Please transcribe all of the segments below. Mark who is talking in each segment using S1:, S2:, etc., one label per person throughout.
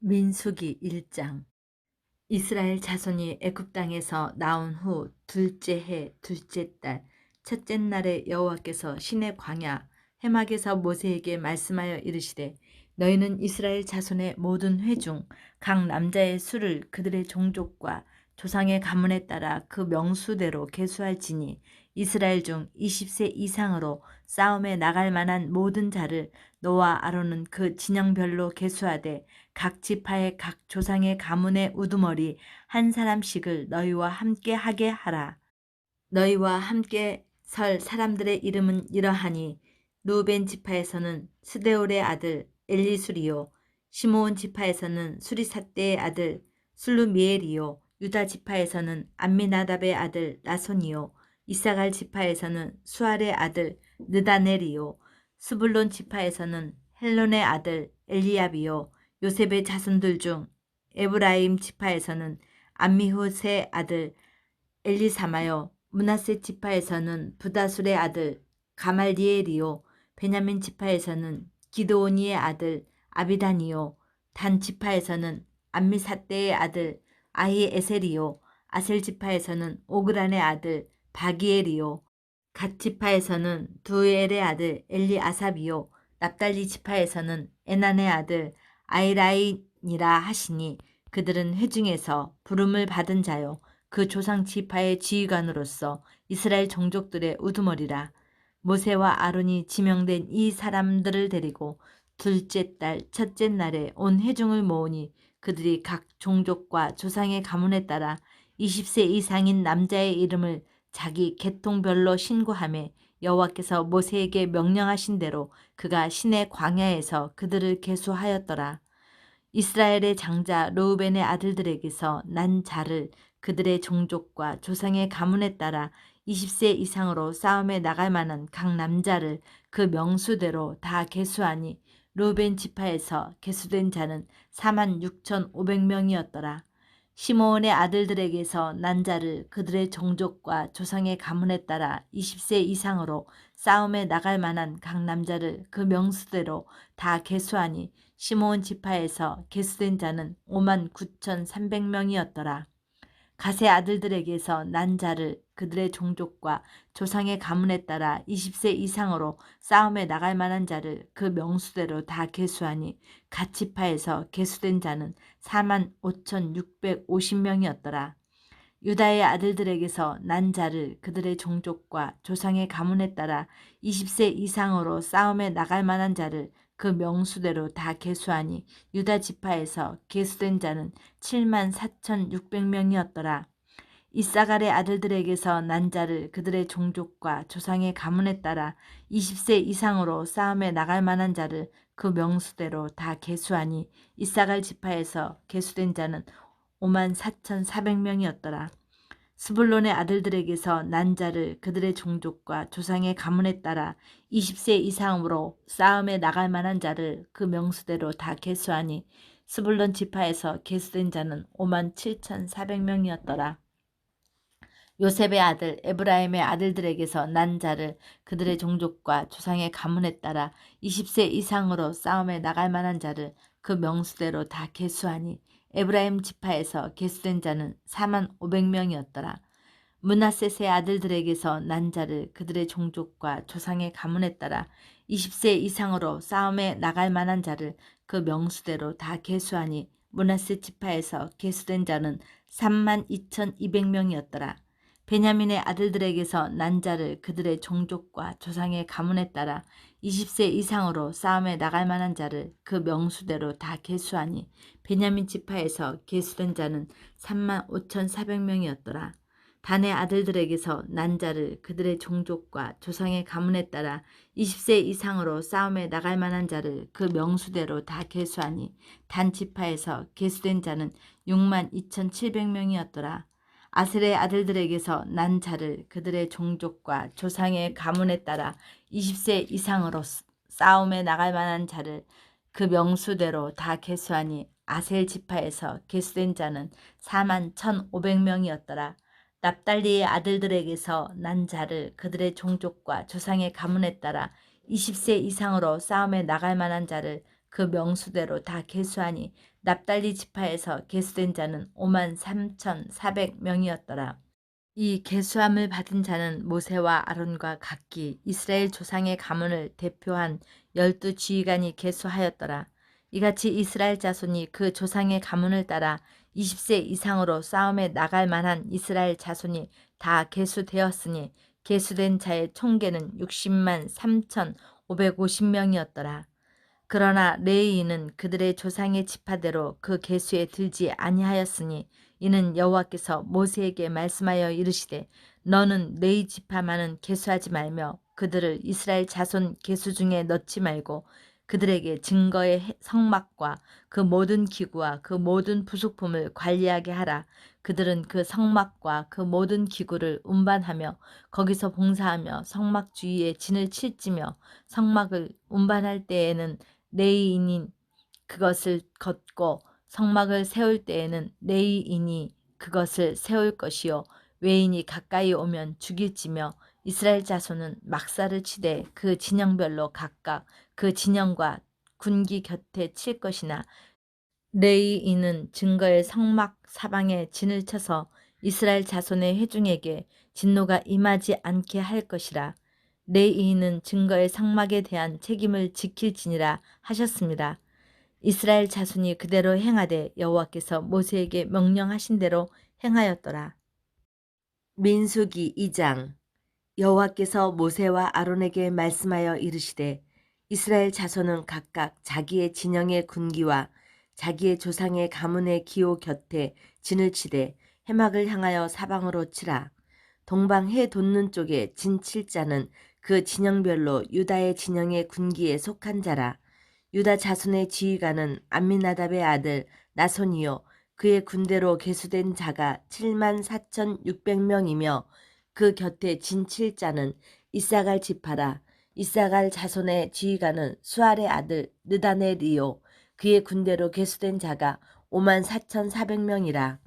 S1: 민수기 1장. 이스라엘 자손이 애굽 땅에서 나온 후 둘째 해 둘째 달 첫째 날에 여호와께서 시내 광야 해막에서 모세에게 말씀하여 이르시되, 너희는 이스라엘 자손의 모든 회 중 각 남자의 수를 그들의 종족과 조상의 가문에 따라 그 명수대로 계수할지니, 이스라엘 중 20세 이상으로 싸움에 나갈 만한 모든 자를 너와 아론은 그 진영별로 계수하되, 각 지파의 각 조상의 가문의 우두머리 한 사람씩을 너희와 함께 하게 하라. 너희와 함께 설 사람들의 이름은 이러하니, 루벤 지파에서는 스데올의 아들 엘리수리요, 시므온 지파에서는 수리삿대의 아들 술루미엘이요, 유다 지파에서는 암미나답의 아들 나손이요, 이사갈 지파에서는 수알의 아들 느다넬이요, 스불론 지파에서는 헬론의 아들 엘리압이요, 요셉의 자손들 중 에브라임 지파에서는 암미훗의 아들 엘리사마요, 므낫세 지파에서는 부다술의 아들 가말디엘이요, 베냐민 지파에서는 기드오니의 아들 아비단이요, 단 지파에서는 암미삿대의 아들 아히에셀이요, 아셀 지파에서는 오그란의 아들 바기엘이요, 갓 지파에서는 두엘의 아들 엘리아삽이요, 납달리 지파에서는 에난의 아들 아이라인이라 하시니, 그들은 회중에서 부름을 받은 자요, 그 조상 지파의 지휘관으로서 이스라엘 종족들의 우두머리라. 모세와 아론이 지명된 이 사람들을 데리고 둘째 달 첫째 날에 온 회중을 모으니, 그들이 각 종족과 조상의 가문에 따라 20세 이상인 남자의 이름을 자기 계통별로 신고하며, 여호와께서 모세에게 명령하신 대로 그가 시내 광야에서 그들을 계수하였더라. 이스라엘의 장자 르우벤의 아들들에게서 난 자를 그들의 종족과 조상의 가문에 따라 20세 이상으로 싸움에 나갈 만한 각 남자를 그 명수대로 다 계수하니, 르우벤 지파에서 계수된 자는 46,500명이었더라. 시므온의 아들들에게서 난 자를 그들의 종족과 조상의 가문에 따라 20세 이상으로 싸움에 나갈 만한 각 남자를 그 명수대로 다 계수하니, 시므온 지파에서 계수된 자는 59,300명이었더라. 갓의 아들들에게서 난 자를 그들의 종족과 조상의 가문에 따라 20세 이상으로 싸움에 나갈 만한 자를 그 명수대로 다 계수하니, 갓 지파에서 계수된 자는 45,650명이었더라. 유다의 아들들에게서 난 자를 그들의 종족과 조상의 가문에 따라 20세 이상으로 싸움에 나갈 만한 자를 그 명수대로 다 계수하니, 유다 지파에서 계수된 자는 74,600명이었더라. 이사갈의 아들들에게서 난 자를 그들의 종족과 조상의 가문에 따라 20세 이상으로 싸움에 나갈 만한 자를 그 명수대로 다 계수하니, 이사갈 지파에서 계수된 자는 54,400명이었더라. 스불론의 아들들에게서 난 자를 그들의 종족과 조상의 가문에 따라 20세 이상으로 싸움에 나갈 만한 자를 그 명수대로 다 계수하니, 스불론 지파에서 계수된 자는 57,400명이었더라. 요셉의 아들 에브라임의 아들들에게서 난 자를 그들의 종족과 조상의 가문에 따라 20세 이상으로 싸움에 나갈 만한 자를 그 명수대로 다 계수하니, 에브라임 지파에서 계수된 자는 45,000명이었더라. 므낫셋의 아들들에게서 난 자를 그들의 종족과 조상의 가문에 따라 20세 이상으로 싸움에 나갈 만한 자를 그 명수대로 다 계수하니, 므낫셋 지파에서 계수된 자는 32,200명이었더라. 베냐민의 아들들에게서 난 자를 그들의 종족과 조상의 가문에 따라 20세 이상으로 싸움에 나갈 만한 자를 그 명수대로 다 계수하니, 베냐민 지파에서 계수된 자는 35,400명이었더라. 단의 아들들에게서 난 자를 그들의 종족과 조상의 가문에 따라 20세 이상으로 싸움에 나갈 만한 자를 그 명수대로 다 계수하니, 단 지파에서 계수된 자는 62,700명이었더라. 아셀의 아들들에게서 난 자를 그들의 종족과 조상의 가문에 따라 20세 이상으로 싸움에 나갈 만한 자를 그 명수대로 다 계수하니, 아셀 지파에서 계수된 자는 41,500명이었더라. 납달리의 아들들에게서 난 자를 그들의 종족과 조상의 가문에 따라 20세 이상으로 싸움에 나갈 만한 자를 그 명수대로 다 계수하니 납달리 지파에서 계수된 자는 53,400명이었더라. 이 계수함을 받은 자는 모세와 아론과 각기 이스라엘 조상의 가문을 대표한 12지휘관이 계수하였더라. 이같이 이스라엘 자손이 그 조상의 가문을 따라 20세 이상으로 싸움에 나갈 만한 이스라엘 자손이 다 계수되었으니 계수된 자의 총계는 60만 3,550명이었더라. 그러나 레위인은 그들의 조상의 지파대로 그 계수에 들지 아니하였으니 이는 여호와께서 모세에게 말씀하여 이르시되 너는 레위 지파만은 계수하지 말며 그들을 이스라엘 자손 계수 중에 넣지 말고 그들에게 증거의 성막과 그 모든 기구와 그 모든 부속품을 관리하게 하라. 그들은 그 성막과 그 모든 기구를 운반하며 거기서 봉사하며 성막 주위에 진을 칠지며 성막을 운반할 때에는 레위인이 그것을 걷고 성막을 세울 때에는 레위인이 그것을 세울 것이요 외인이 가까이 오면 죽일지며 이스라엘 자손은 막사를 치되 그 진영별로 각각 그 진영과 군기 곁에 칠 것이나 레위인은 증거의 성막 사방에 진을 쳐서 이스라엘 자손의 회중에게 진노가 임하지 않게 할 것이라. 레위인은 증거의 성막에 대한 책임을 지킬지니라 하셨습니다. 이스라엘 자손이 그대로 행하되 여호와께서 모세에게 명령하신 대로 행하였더라. 민수기 2장. 여호와께서 모세와 아론에게 말씀하여 이르시되 이스라엘 자손은 각각 자기의 진영의 군기와 자기의 조상의 가문의 기호 곁에 진을 치되 해막을 향하여 사방으로 치라. 동방 해 돋는 쪽에 진 칠 자는 그 진영별로 유다의 진영의 군기에 속한 자라. 유다 자손의 지휘관은 암미나답의 아들 나손이요 그의 군대로 계수된 자가 74,600명이며 그 곁에 진 칠 자는 이사갈 지파라. 이사갈 자손의 지휘관은 수알의 아들 느다넬이요 그의 군대로 계수된 자가 54,400명이라.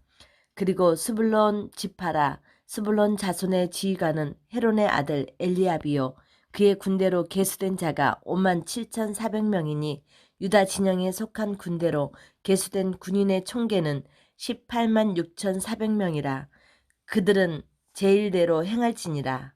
S1: 그리고 스불론 지파라. 스불론 자손의 지휘관은 헤론의 아들 엘리압이요 그의 군대로 계수된 자가 57,400명이니 유다 진영에 속한 군대로 계수된 군인의 총계는 18만 6,400명이라. 그들은 제일대로 행할지니라.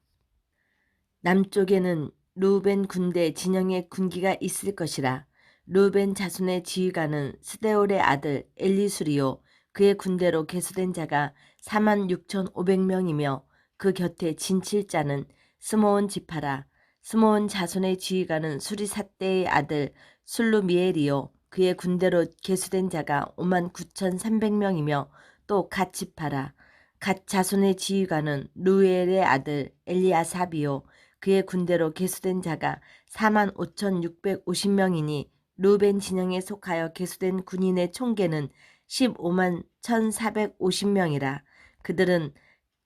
S1: 남쪽에는 르우벤 군대 진영의 군기가 있을 것이라. 르우벤 자손의 지휘관은 스데올의 아들 엘리수리요 그의 군대로 계수된 자가 46,500명이며 그 곁에 진칠 자는 스므온 지파라. 스므온 자손의 지휘관은 수리삿대의 아들 술루미엘이요 그의 군대로 계수된 자가 59,300명이며 또 갓 지파라. 갓 자손의 지휘관은 루엘의 아들 엘리아삽이요 그의 군대로 계수된 자가 45,650명이니 루벤 진영에 속하여 계수된 군인의 총계는 15만 1,450명이라. 그들은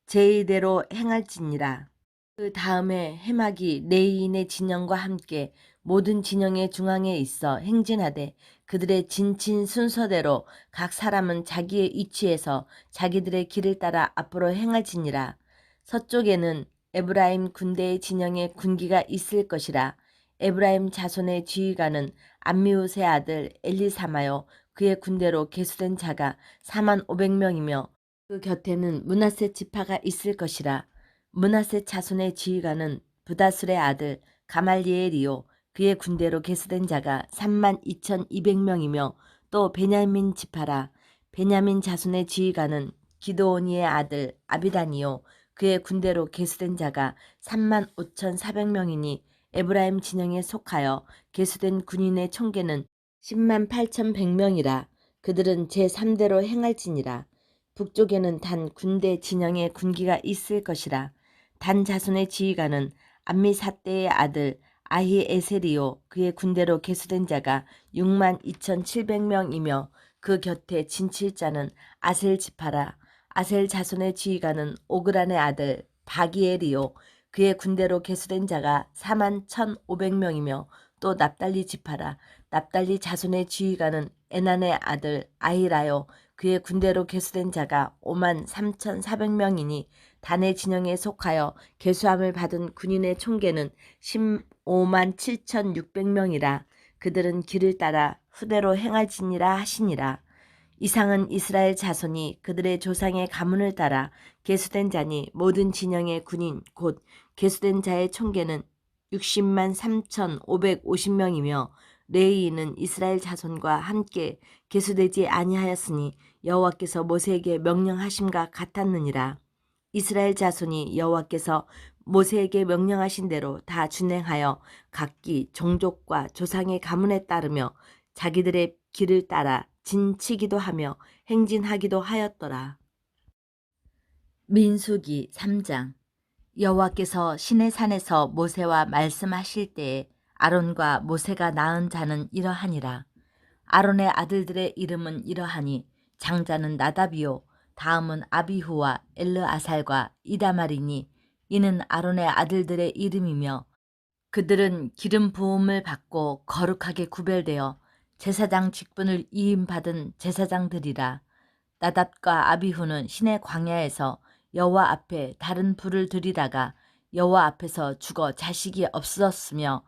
S1: 제의대로 행할지니라. 그 다음에 해막이 레위인의 진영과 함께 모든 진영의 중앙에 있어 행진하되 그들의 진친 순서대로 각 사람은 자기의 위치에서 자기들의 길을 따라 앞으로 행할지니라. 서쪽에는 에브라임 군대의 진영에 군기가 있을 것이라. 에브라임 자손의 지휘관은 암미우스의 아들 엘리사마요 그의 군대로 계수된 자가 45,500명이며 그 곁에는 므낫세 지파가 있을 것이라. 므낫세 자손의 지휘관은 부다술의 아들 가말리엘이요 그의 군대로 계수된 자가 32,200명이며 또 베냐민 지파라. 베냐민 자손의 지휘관은 기드오니의 아들 아비단이요 그의 군대로 계수된 자가 35,400명이니 에브라임 진영에 속하여 계수된 군인의 총계는 10만 8,100명이라. 그들은 제3대로 행할지니라. 북쪽에는 단 군대 진영에 군기가 있을 것이라. 단 자손의 지휘관은 암미사대의 아들 아히에셀이요 그의 군대로 계수된 자가 6만 2,700명이며 그 곁에 진칠 자는 아셀 지파라. 아셀 자손의 지휘관은 오그란의 아들 바기엘이요 그의 군대로 계수된 자가 4만 1,500명이며 또 납달리 지파라. 납달리 자손의 지휘관은 에난의 아들 아히라요 그의 군대로 계수된 자가 5만 3,400명이니 단의 진영에 속하여 계수함을 받은 군인의 총계는 15만 7,600명이라.
S2: 그들은 길을 따라 후대로 행할지니라 하시니라. 이상은 이스라엘 자손이 그들의 조상의 가문을 따라 계수된 자니 모든 진영의 군인 곧 계수된 자의 총계는 60만 3,550명이며 레위인은 이스라엘 자손과 함께 계수되지 아니하였으니 여호와께서 모세에게 명령하심과 같았느니라. 이스라엘 자손이 여호와께서 모세에게 명령하신 대로 다 준행하여 각기 종족과 조상의 가문에 따르며 자기들의 길을 따라 진치기도 하며 행진하기도 하였더라.
S1: 민수기 3장. 여호와께서 시내산에서 모세와 말씀하실 때에 아론과 모세가 낳은 자는 이러하니라. 아론의 아들들의 이름은 이러하니 장자는 나답이요 다음은 아비후와 엘르아살과 이다말이니 이는 아론의 아들들의 이름이며 그들은 기름 부음을 받고 거룩하게 구별되어 제사장 직분을 이임받은 제사장들이라. 나답과 아비후는 시내 광야에서 여호와 앞에 다른 불을 들이다가 여호와 앞에서 죽어 자식이 없었으며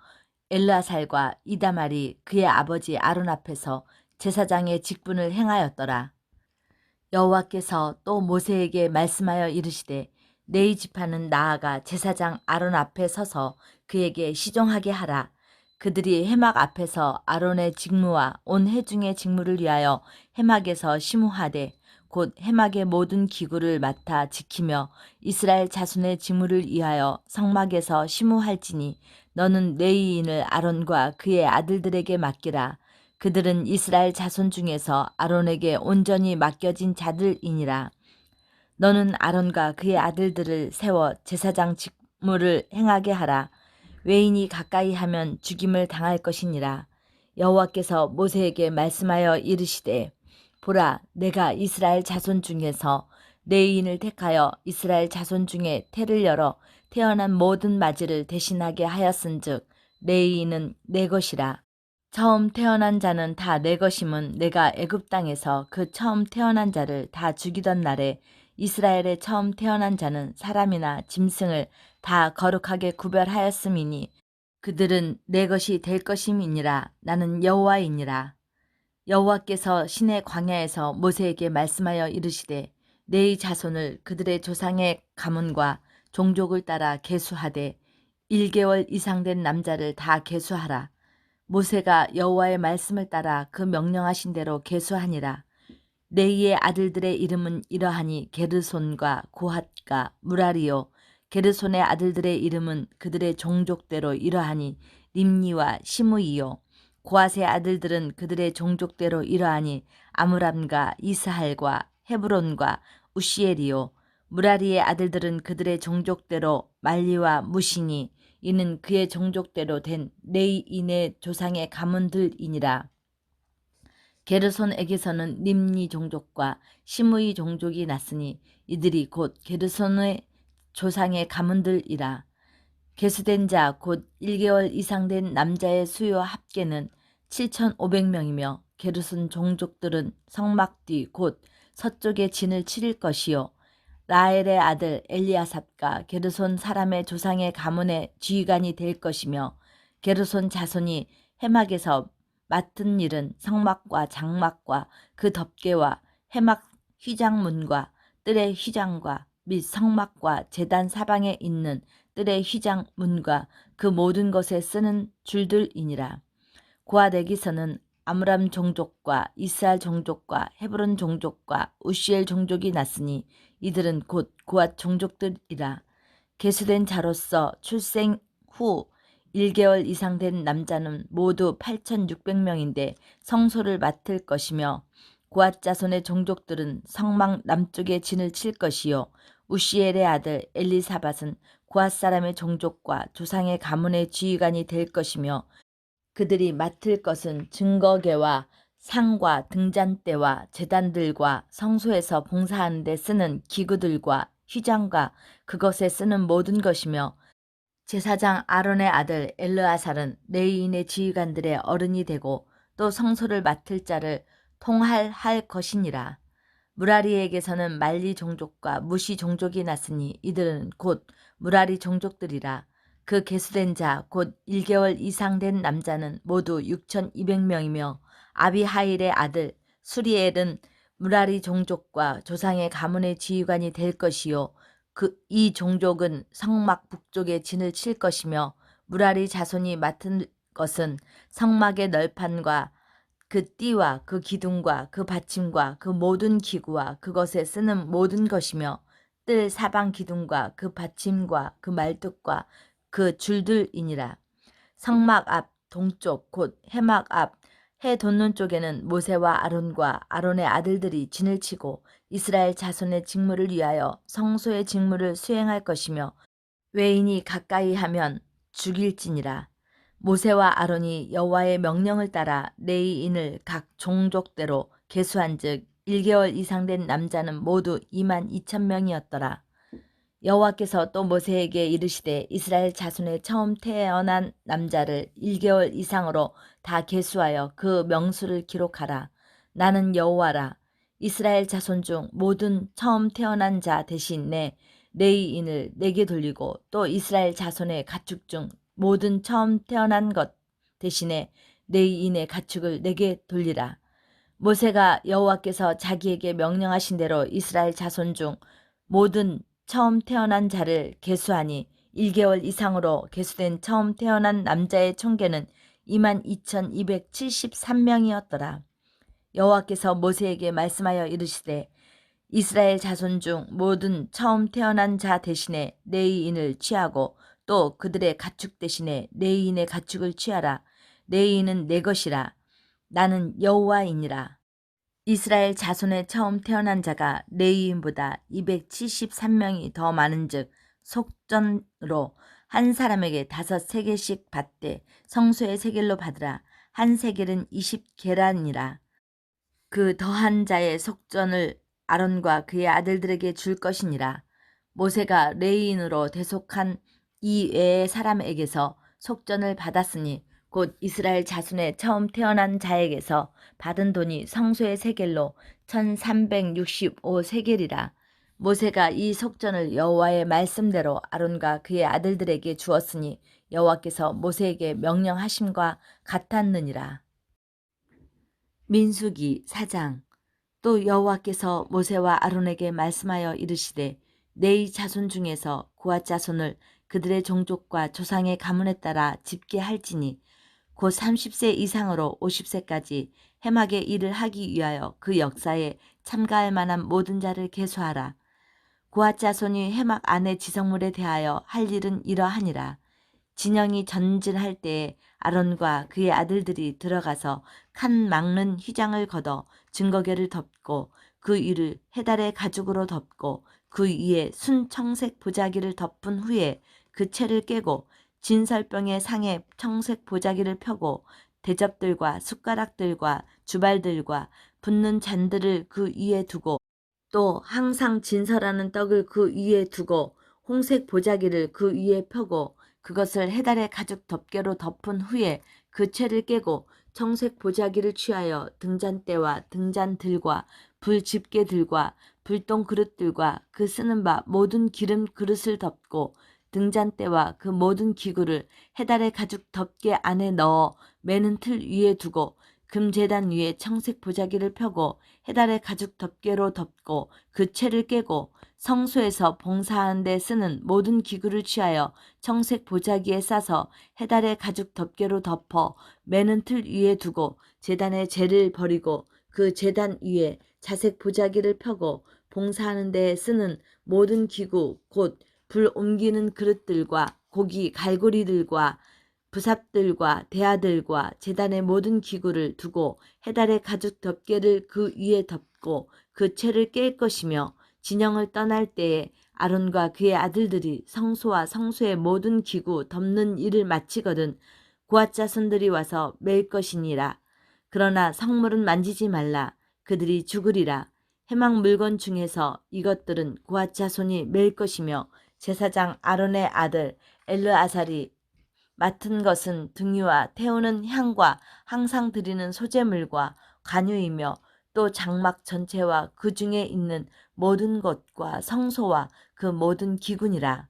S1: 엘르아살과 이다말이 그의 아버지 아론 앞에서 제사장의 직분을 행하였더라. 여호와께서 또 모세에게 말씀하여 이르시되 네 지파는 나아가 제사장 아론 앞에 서서 그에게 시종하게 하라. 그들이 해막 앞에서 아론의 직무와 온 회중의 직무를 위하여 해막에서 심우하되 곧 해막의 모든 기구를 맡아 지키며 이스라엘 자손의 직무를 위하여 성막에서 심우할지니 너는 레위인을 아론과 그의 아들들에게 맡기라. 그들은 이스라엘 자손 중에서 아론에게 온전히 맡겨진 자들이니라. 너는 아론과 그의 아들들을 세워 제사장 직무를 행하게 하라. 외인이 가까이 하면 죽임을 당할 것이니라. 여호와께서 모세에게 말씀하여 이르시되 보라 내가 이스라엘 자손 중에서 레위인을 택하여 이스라엘 자손 중에 태를 열어 태어난 모든 맞이를 대신하게 하였은즉 레위인은 내 것이라. 처음 태어난 자는 다 내 것임은 내가 애굽 땅에서 그 처음 태어난 자를 다 죽이던 날에 이스라엘의 처음 태어난 자는 사람이나 짐승을 다 거룩하게 구별하였음이니 그들은 내 것이 될 것임이니라. 나는 여호와이니라. 여호와께서 시내 광야에서 모세에게 말씀하여 이르시되 네 자손을 그들의 조상의 가문과 종족을 따라 계수하되 1개월 이상 된 남자를 다 계수하라. 모세가 여호와의 말씀을 따라 그 명령하신 대로 계수하니라. 레위의 아들들의 이름은 이러하니 게르손과 고핫과 무라리요. 게르손의 아들들의 이름은 그들의 종족대로 이러하니 림니와 시므이요. 고핫의 아들들은 그들의 종족대로 이러하니 아므람과 이스할과 헤브론과 우시엘이요. 무라리의 아들들은 그들의 종족대로 말리와 무시니 이는 그의 종족대로 된 레위인의 조상의 가문들이니라. 게르손에게서는 림니 종족과 시므이 종족이 났으니 이들이 곧 게르손의 조상의 가문들이라. 계수된 자 곧 1개월 이상 된 남자의 수요 합계는 7,500명이며 게르손 종족들은 성막 뒤 곧 서쪽에 진을 치릴 것이요. 라엘의 아들 엘리아삽과 게르손 사람의 조상의 가문의 지휘관이 될 것이며 게르손 자손이 해막에서 맡은 일은 성막과 장막과 그 덮개와 해막 휘장문과 뜰의 휘장과 및 성막과 제단 사방에 있는 뜰의 휘장문과 그 모든 것에 쓰는 줄들이니라. 고핫에게서는 아므람 종족과 이스할 종족과 헤브론 종족과 우시엘 종족이 났으니 이들은 곧 고핫 종족들이라. 계수된 자로서 출생 후 1개월 이상 된 남자는 모두 8,600명인데 성소를 맡을 것이며 고핫 자손의 종족들은 성막 남쪽에 진을 칠 것이요. 우시엘의 아들 엘리사밧은 고핫 사람의 종족과 조상의 가문의 지휘관이 될 것이며 그들이 맡을 것은 증거궤와 상과 등잔대와 제단들과 성소에서 봉사하는 데 쓰는 기구들과 휘장과 그것에 쓰는 모든 것이며 제사장 아론의 아들 엘르아살은 레위인의 지휘관들의 어른이 되고 또 성소를 맡을 자를 통할할 것이니라. 무라리에게서는 말리 종족과 무시 종족이 났으니 이들은 곧 무라리 종족들이라.
S2: 그 계수된 자 곧 1개월 이상 된 남자는 모두 6,200명이며 아비하일의 아들 수리엘은 무라리 종족과 조상의 가문의 지휘관이 될 것이요 이 종족은 성막 북쪽에 진을 칠 것이며 무라리 자손이 맡은 것은 성막의 널판과 그 띠와 그 기둥과 그 받침과 그 모든 기구와 그것에 쓰는 모든 것이며 뜰 사방 기둥과 그 받침과 그 말뚝과 그 줄들이니라. 성막 앞 동쪽 곧 해막 앞 해 돋는 쪽에는 모세와 아론과 아론의 아들들이 진을 치고 이스라엘 자손의 직무를 위하여 성소의 직무를 수행할 것이며 외인이 가까이 하면 죽일지니라. 모세와 아론이 여호와의 명령을 따라 레위인을 각 종족대로 계수한즉 1개월 이상 된 남자는 모두 22,000명이었더라. 여호와께서 또 모세에게 이르시되 이스라엘 자손의 처음 태어난 남자를 1개월 이상으로 다 계수하여 그 명수를 기록하라. 나는 여호와라. 이스라엘 자손 중 모든 처음 태어난 자 대신 내 레위인을 내게 돌리고 또 이스라엘 자손의 가축 중 모든 처음 태어난 것 대신에 레위인의 가축을 내게 돌리라. 모세가 여호와께서 자기에게 명령하신 대로 이스라엘 자손 중 모든 처음 태어난 자를 계수하니 1개월 이상으로 계수된 처음 태어난 남자의 총계는 22,273명이었더라. 여호와께서 모세에게 말씀하여 이르시되 이스라엘 자손 중 모든 처음 태어난 자 대신에 레위인을 취하고 또 그들의 가축 대신에 레위인의 가축을 취하라. 레위인은 내 것이라. 나는 여호와이니라. 이스라엘 자손의 처음 태어난 자가 레위인보다 273명이 더 많은즉 속전으로 한 사람에게 5세겔씩 받되 성소의 세겔로 받으라. 한 세겔은 20계란이라. 그 더한 자의 속전을 아론과 그의 아들들에게 줄 것이니라. 모세가 레위인으로 대속한 이 외의 사람에게서 속전을 받았으니 곧 이스라엘 자손의 처음 태어난 자에게서 받은 돈이 성소의 세겔로 1,365세겔이라. 모세가 이 속전을 여호와의 말씀대로 아론과 그의 아들들에게 주었으니 여호와께서 모세에게 명령하심과 같았느니라. 민수기 4장. 또 여호와께서 모세와 아론에게 말씀하여 이르시되 네 자손 중에서 고앗 자손을 그들의 종족과 조상의 가문에 따라 집계할지니 곧 30세 이상으로 50세까지 해막의 일을 하기 위하여 그 역사에 참가할 만한 모든 자를 계수하라. 고앗 자손이 해막 안의 지성물에 대하여 할 일은 이러하니라. 진영이 전진할 때에 아론과 그의 아들들이 들어가서 칸 막는 휘장을 걷어 증거궤를 덮고 그 위를 해달의 가죽으로 덮고 그 위에 순청색 보자기를 덮은 후에 그 채를 깨고 진설병의 상에 청색 보자기를 펴고 대접들과 숟가락들과 주발들과 붓는 잔들을 그 위에 두고 또 항상 진설하는 떡을 그 위에 두고 홍색 보자기를 그 위에 펴고 그것을 해달의 가죽 덮개로 덮은 후에 그 채를 깨고 청색 보자기를 취하여 등잔대와 등잔들과 불집게들과 불똥 그릇들과 그 쓰는 바 모든 기름 그릇을 덮고 등잔대와 그 모든 기구를 해달의 가죽 덮개 안에 넣어 매는 틀 위에 두고 금제단 위에 청색 보자기를 펴고 해달의 가죽 덮개로 덮고 그 채를 깨고 성소에서 봉사하는 데 쓰는 모든 기구를 취하여 청색 보자기에 싸서 해달의 가죽 덮개로 덮어 매는 틀 위에 두고 제단에 재를 버리고 그 제단 위에 자색 보자기를 펴고 봉사하는 데 쓰는 모든 기구 곧 불 옮기는 그릇들과 고기 갈고리들과 부삽들과 대야들과 제단의 모든 기구를 두고 해달의 가죽 덮개를 그 위에 덮고 그 채를 깰 것이며 진영을 떠날 때에 아론과 그의 아들들이 성소와 성소의 모든 기구 덮는 일을 마치거든 고앗 자손들이 와서 맬 것이니라. 그러나 성물은 만지지 말라. 그들이 죽으리라. 해막 물건 중에서 이것들은 고앗 자손이 맬 것이며 제사장 아론의 아들 엘르아살이 맡은 것은 등유와 태우는 향과 항상 드리는 소재물과 관유이며 또 장막 전체와 그 중에 있는 모든 것과 성소와 그 모든 기구니라.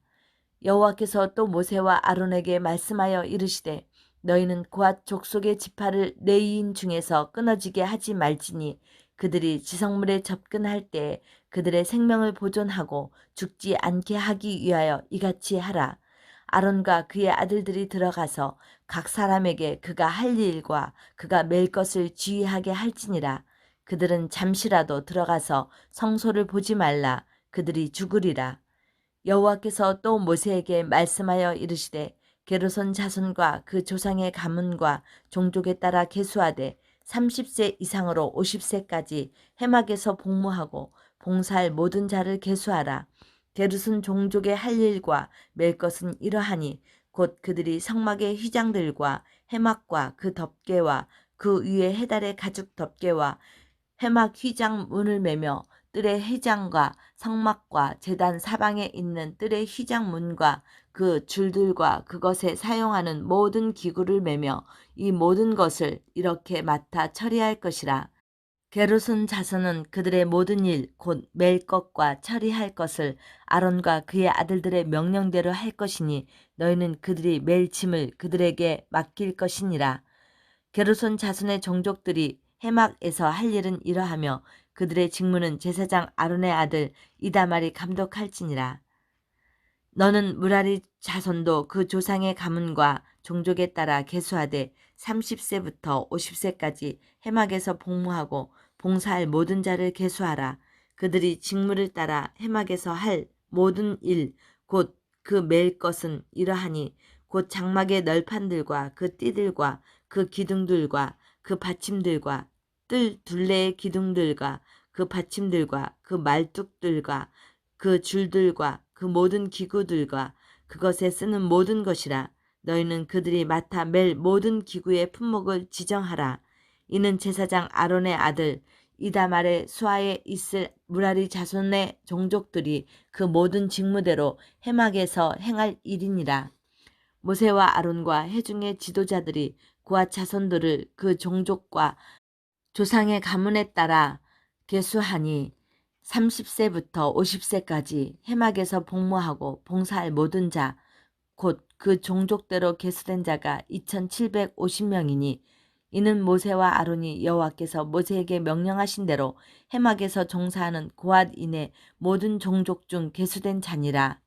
S2: 여호와께서 또 모세와 아론에게 말씀하여 이르시되 너희는 고앗 족속의 지파를 레위인 중에서 끊어지게 하지 말지니 그들이 지성물에 접근할 때 그들의 생명을 보존하고 죽지 않게 하기 위하여 이같이 하라. 아론과 그의 아들들이 들어가서 각 사람에게 그가 할 일과 그가 맬 것을 지휘하게 할지니라. 그들은 잠시라도 들어가서 성소를 보지 말라. 그들이 죽으리라. 여호와께서 또 모세에게 말씀하여 이르시되 게르손 자손과 그 조상의 가문과 종족에 따라 계수하되 30세 이상으로 50세까지 해막에서 복무하고 봉사할 모든 자를 계수하라. 게르손 종족의 할 일과 맬 것은 이러하니 곧 그들이 성막의 휘장들과 해막과 그 덮개와 그 위에 해달의 가죽 덮개와 해막 휘장 문을 매며 뜰의 휘장과 성막과 제단 사방에 있는 뜰의 휘장 문과 그 줄들과 그것에 사용하는 모든 기구를 매며 이 모든 것을 이렇게 맡아 처리할 것이라. 게르손 자손은 그들의 모든 일 곧 맬 것과 처리할 것을 아론과 그의 아들들의 명령대로 할 것이니 너희는 그들이 맬 짐을 그들에게 맡길 것이니라. 게르손 자손의 종족들이 해막에서 할 일은 이러하며 그들의 직무는 제사장 아론의 아들 이다말이 감독할지니라. 너는 무라리 자손도 그 조상의 가문과 종족에 따라 계수하되 30세부터 50세까지 해막에서 복무하고 봉사할 모든 자를 계수하라. 그들이 직무를 따라 해막에서 할 모든 일 곧 그 맬 것은 이러하니 곧 장막의 널판들과 그 띠들과 그 기둥들과 그 받침들과 뜰 둘레의 기둥들과 그 받침들과 그 말뚝들과 그 줄들과 그 모든 기구들과 그것에 쓰는 모든 것이라. 너희는 그들이 맡아 맬 모든 기구의 품목을 지정하라. 이는 제사장 아론의 아들 이다말의 수하에 있을 무라리 자손의 종족들이 그 모든 직무대로 해막에서 행할 일이니라. 모세와 아론과 회중의 지도자들이 고앗 자손들을 그 종족과 조상의 가문에 따라 계수하니 30세부터 50세까지 해막에서 복무하고 봉사할 모든 자, 곧 그 종족대로 계수된 자가 2750명이니 이는 모세와 아론이 여호와께서 모세에게 명령하신 대로 해막에서 종사하는 고앗인의 모든 종족 중 계수된 자니라.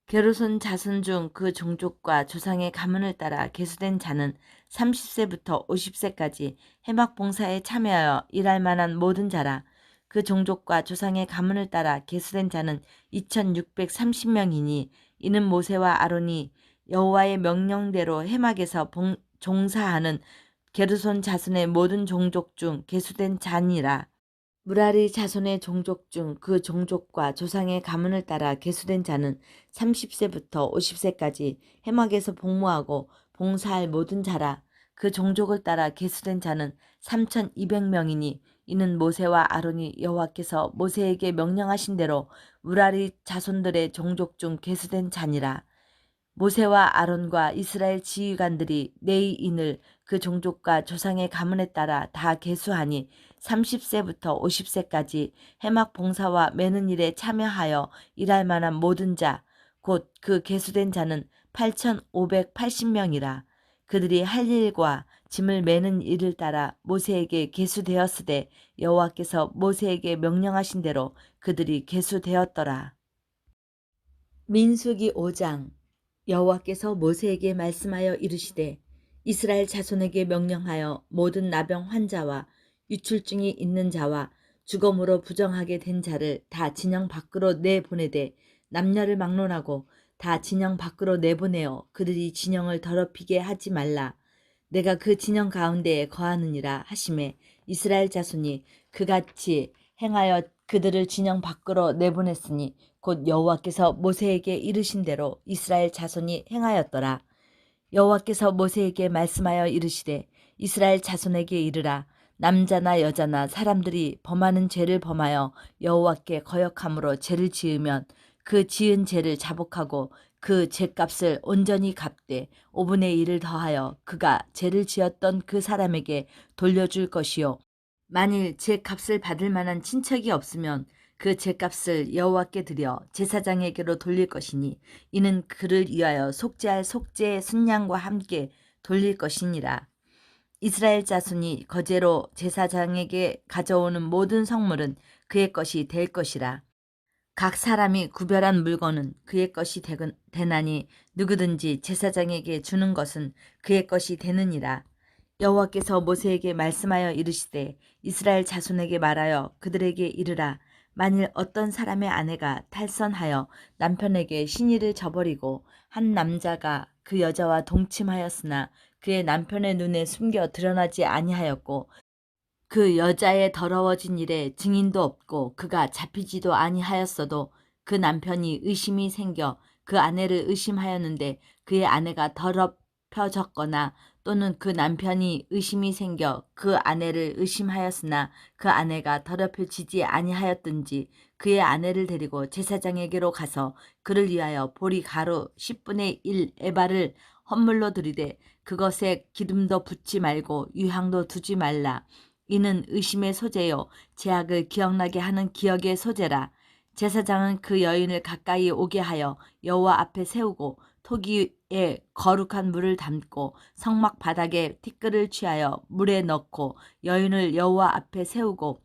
S2: 게르손 자손 중 그 종족과 조상의 가문을 따라 계수된 자는 30세부터 50세까지 해막 봉사에 참여하여 일할 만한 모든 자라. 그 종족과 조상의 가문을 따라 계수된 자는 2630명이니 이는 모세와 아론이 여호와의 명령대로 해막에서 종사하는 게르손 자손의 모든 종족 중 계수된 자니라. 무라리 자손의 종족 중 그 종족과 조상의 가문을 따라 계수된 자는 30세부터 50세까지 해막에서 복무하고 봉사할 모든 자라. 그 종족을 따라 계수된 자는 3200명이니 이는 모세와 아론이 여호와께서 모세에게 명령하신 대로 무라리 자손들의 종족 중 계수된 자니라. 모세와 아론과 이스라엘 지휘관들이 레위인을 그 종족과 조상의 가문에 따라 다 계수하니 30세부터 50세까지 해막 봉사와 매는 일에 참여하여 일할 만한 모든 자, 곧 그 계수된 자는 8580명이라. 그들이 할 일과 짐을 매는 일을 따라 모세에게 계수되었으되 여호와께서 모세에게 명령하신 대로 그들이 계수되었더라. 민수기 5장. 여호와께서 모세에게 말씀하여 이르시되 이스라엘 자손에게 명령하여 모든 나병 환자와 유출증이 있는 자와 주검으로 부정하게 된 자를 다 진영 밖으로 내보내되 남녀를 막론하고 다 진영 밖으로 내보내어 그들이 진영을 더럽히게 하지 말라. 내가 그 진영 가운데에 거하느니라 하시매 이스라엘 자손이 그같이 행하여 그들을 진영 밖으로 내보냈으니 곧 여호와께서 모세에게 이르신 대로 이스라엘 자손이 행하였더라. 여호와께서 모세에게 말씀하여 이르시되 이스라엘 자손에게 이르라. 남자나 여자나 사람들이 범하는 죄를 범하여 여호와께 거역함으로 죄를 지으면 그 지은 죄를 자복하고 그 죄값을 온전히 갚되 5분의 1을 더하여 그가 죄를 지었던 그 사람에게 돌려줄 것이요. 만일 죄값을 받을 만한 친척이 없으면
S1: 그 죄값을 여호와께 드려 제사장에게로 돌릴 것이니 이는 그를 위하여 속죄할 속죄의 순양과 함께 돌릴 것이니라. 이스라엘 자손이 거제로 제사장에게 가져오는 모든 성물은 그의 것이 될 것이라. 각 사람이 구별한 물건은 그의 것이 되나니 누구든지 제사장에게 주는 것은 그의 것이 되느니라. 여호와께서 모세에게 말씀하여 이르시되 이스라엘 자손에게 말하여 그들에게 이르라. 만일 어떤 사람의 아내가 탈선하여 남편에게 신의를 저버리고 한 남자가 그 여자와 동침하였으나 그의 남편의 눈에 숨겨 드러나지 아니하였고 그 여자의 더러워진 일에 증인도 없고 그가 잡히지도 아니하였어도 그 남편이 의심이 생겨 그 아내를 의심하였는데 그의 아내가 더럽혀졌거나 또는 그 남편이 의심이 생겨 그 아내를 의심하였으나 그 아내가 더럽혀지지 아니하였든지 그의 아내를 데리고 제사장에게로 가서 그를 위하여 보리 가루 10분의 1 에바를 헌물로 드리되 그것에 기름도 붓지 말고 유향도 두지 말라. 이는 의심의 소재요 죄악을 기억나게 하는 기억의 소재라. 제사장은 그 여인을 가까이 오게 하여 여호와 앞에 세우고 토기에 거룩한 물을 담고 성막 바닥에 티끌을 취하여 물에 넣고 여인을 여호와 앞에 세우고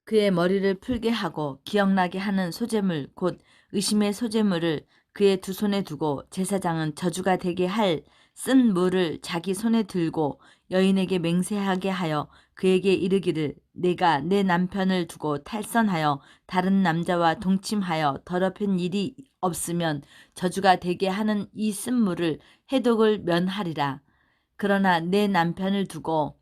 S1: 그의 머리를 풀게 하고 기억나게 하는 소재물 곧 의심의 소재물을 그의 두 손에 두고 제사장은 저주가 되게 할 쓴 물을 자기 손에 들고 여인에게 맹세하게 하여 그에게 이르기를 내가 내 남편을 두고 탈선하여 다른 남자와 동침하여 더럽힌 일이 없으면 저주가 되게 하는 이 쓴물을 해독을 면하리라. 그러나 내 남편을 두고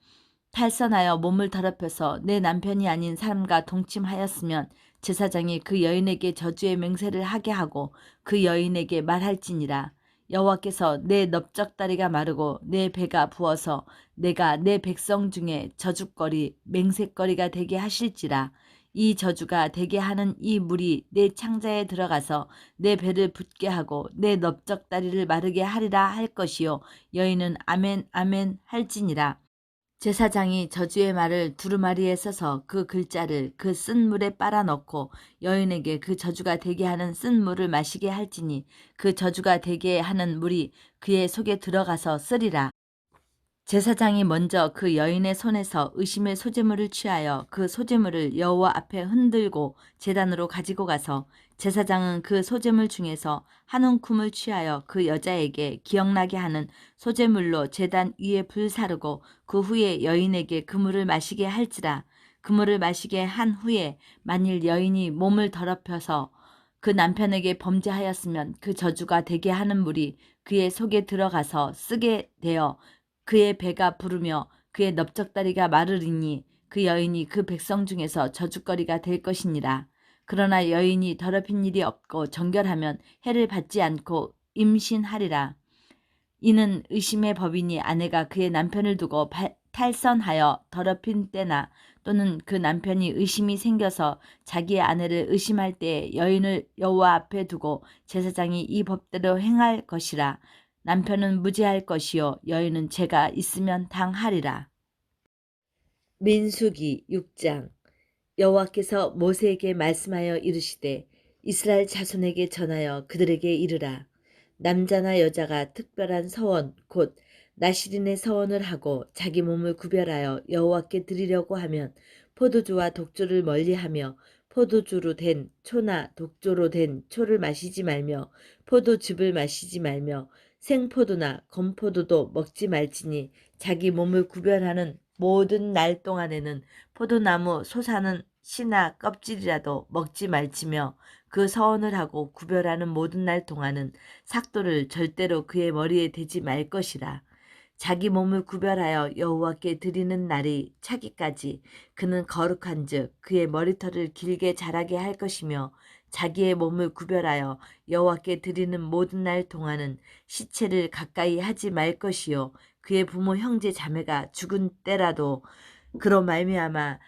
S1: 탈선하여 몸을 더럽혀서 내 남편이 아닌 사람과 동침하였으면 제사장이 그 여인에게 저주의 맹세를 하게 하고 그 여인에게 말할지니라. 여호와께서 내 넓적다리가 마르고 내 배가 부어서 내가 내 백성 중에 저주거리 맹세거리가 되게 하실지라. 이 저주가 되게 하는 이 물이 내 창자에 들어가서 내 배를 붓게 하고 내 넓적다리를 마르게 하리라 할 것이요 여인은 아멘 아멘 할지니라. 제사장이 저주의 말을 두루마리에 써서 그 글자를 그 쓴 물에 빨아 넣고 여인에게 그 저주가 되게 하는 쓴 물을 마시게 할지니 그 저주가 되게 하는 물이 그의 속에 들어가서 쓰리라. 제사장이 먼저 그 여인의 손에서 의심의 소재물을 취하여 그 소재물을 여호와 앞에 흔들고 제단으로 가지고 가서 제사장은 그 소재물 중에서 한 움큼을 취하여 그 여자에게 기억나게 하는 소재물로 제단 위에 불 사르고 그 후에 여인에게 그 물을 마시게 할지라. 그 물을 마시게 한 후에 만일 여인이 몸을 더럽혀서 그 남편에게 범죄하였으면 그 저주가 되게 하는 물이 그의 속에 들어가서 쓰게 되어 그의 배가 부르며 그의 넓적다리가 마르리니 그 여인이 그 백성 중에서 저주거리가 될 것이니라. 그러나 여인이 더럽힌 일이 없고 정결하면 해를 받지 않고 임신하리라. 이는 의심의 법이니 아내가 그의 남편을 두고 탈선하여 더럽힌 때나 또는 그 남편이 의심이 생겨서 자기의 아내를 의심할 때에 여인을 여호와 앞에 두고 제사장이 이 법대로 행할 것이라. 남편은 무죄할 것이요 여인은 죄가 있으면 당하리라. 민수기 6장. 여호와께서 모세에게 말씀하여 이르시되 이스라엘 자손에게 전하여 그들에게 이르라. 남자나 여자가 특별한 서원 곧 나시린의 서원을 하고 자기 몸을 구별하여 여호와께 드리려고 하면 포도주와 독주를 멀리하며 포도주로 된 초나 독주로 된 초를 마시지 말며 포도즙을 마시지 말며 생포도나 건포도도 먹지 말지니 자기 몸을 구별하는 모든 날 동안에는 포도나무 솟아는 씨나 껍질이라도 먹지 말지며 그 서원을 하고 구별하는 모든 날 동안은 삭도를 절대로 그의 머리에 대지 말 것이라. 자기 몸을 구별하여 여호와께 드리는 날이 차기까지 그는 거룩한즉 그의 머리털을 길게 자라게 할 것이며 자기의 몸을 구별하여 여호와께 드리는 모든 날 동안은 시체를 가까이 하지 말 것이요 그의 부모 형제 자매가 죽은 때라도 그로 말미암아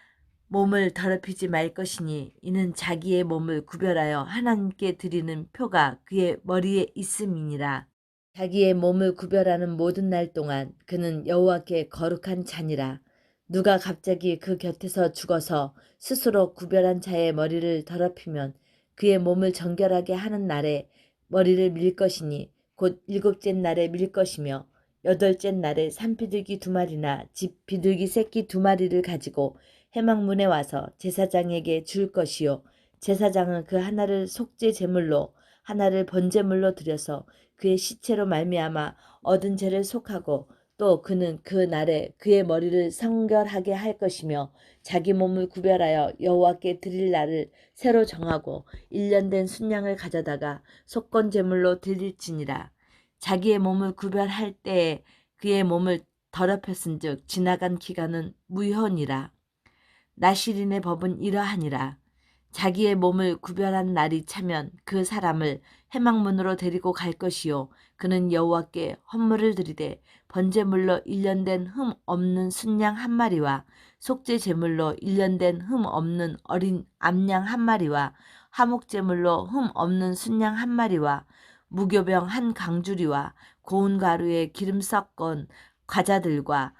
S1: 몸을 더럽히지 말 것이니 이는 자기의 몸을 구별하여 하나님께 드리는 표가 그의 머리에 있음이니라. 자기의 몸을 구별하는 모든 날 동안 그는 여호와께 거룩한 자니라.
S2: 누가 갑자기 그 곁에서 죽어서 스스로 구별한 자의 머리를 더럽히면 그의 몸을 정결하게 하는 날에 머리를 밀 것이니 곧 일곱째 날에 밀 것이며 여덟째 날에 산비둘기 2마리나 집 비둘기 새끼 2마리를 가지고 회막문에 와서 제사장에게 줄 것이요 제사장은 그 하나를 속죄 제물로 하나를 번제물로 드려서 그의 시체로 말미암아 얻은 죄를 속하고 또 그는 그 날에 그의 머리를 성결하게 할 것이며 자기 몸을 구별하여 여호와께 드릴 날을 새로 정하고 1년 된 순양을 가져다가 속건 제물로 드릴지니라. 자기의 몸을 구별할 때에 그의 몸을 더럽혔은즉 지나간 기간은 무효니라. 나실인의 법은 이러하니라. 자기의 몸을 구별한 날이 차면 그 사람을 회막문으로 데리고 갈 것이요 그는 여호와께 헌물을 드리되 번제물로 1년 된 흠 없는 순양 1마리와 속죄 제물로 1년 된 흠 없는 어린 암양 1마리와 화목제물로 흠 없는 순양 1마리와 무교병 1강주리와 고운 가루에 기름 섞은 과자들과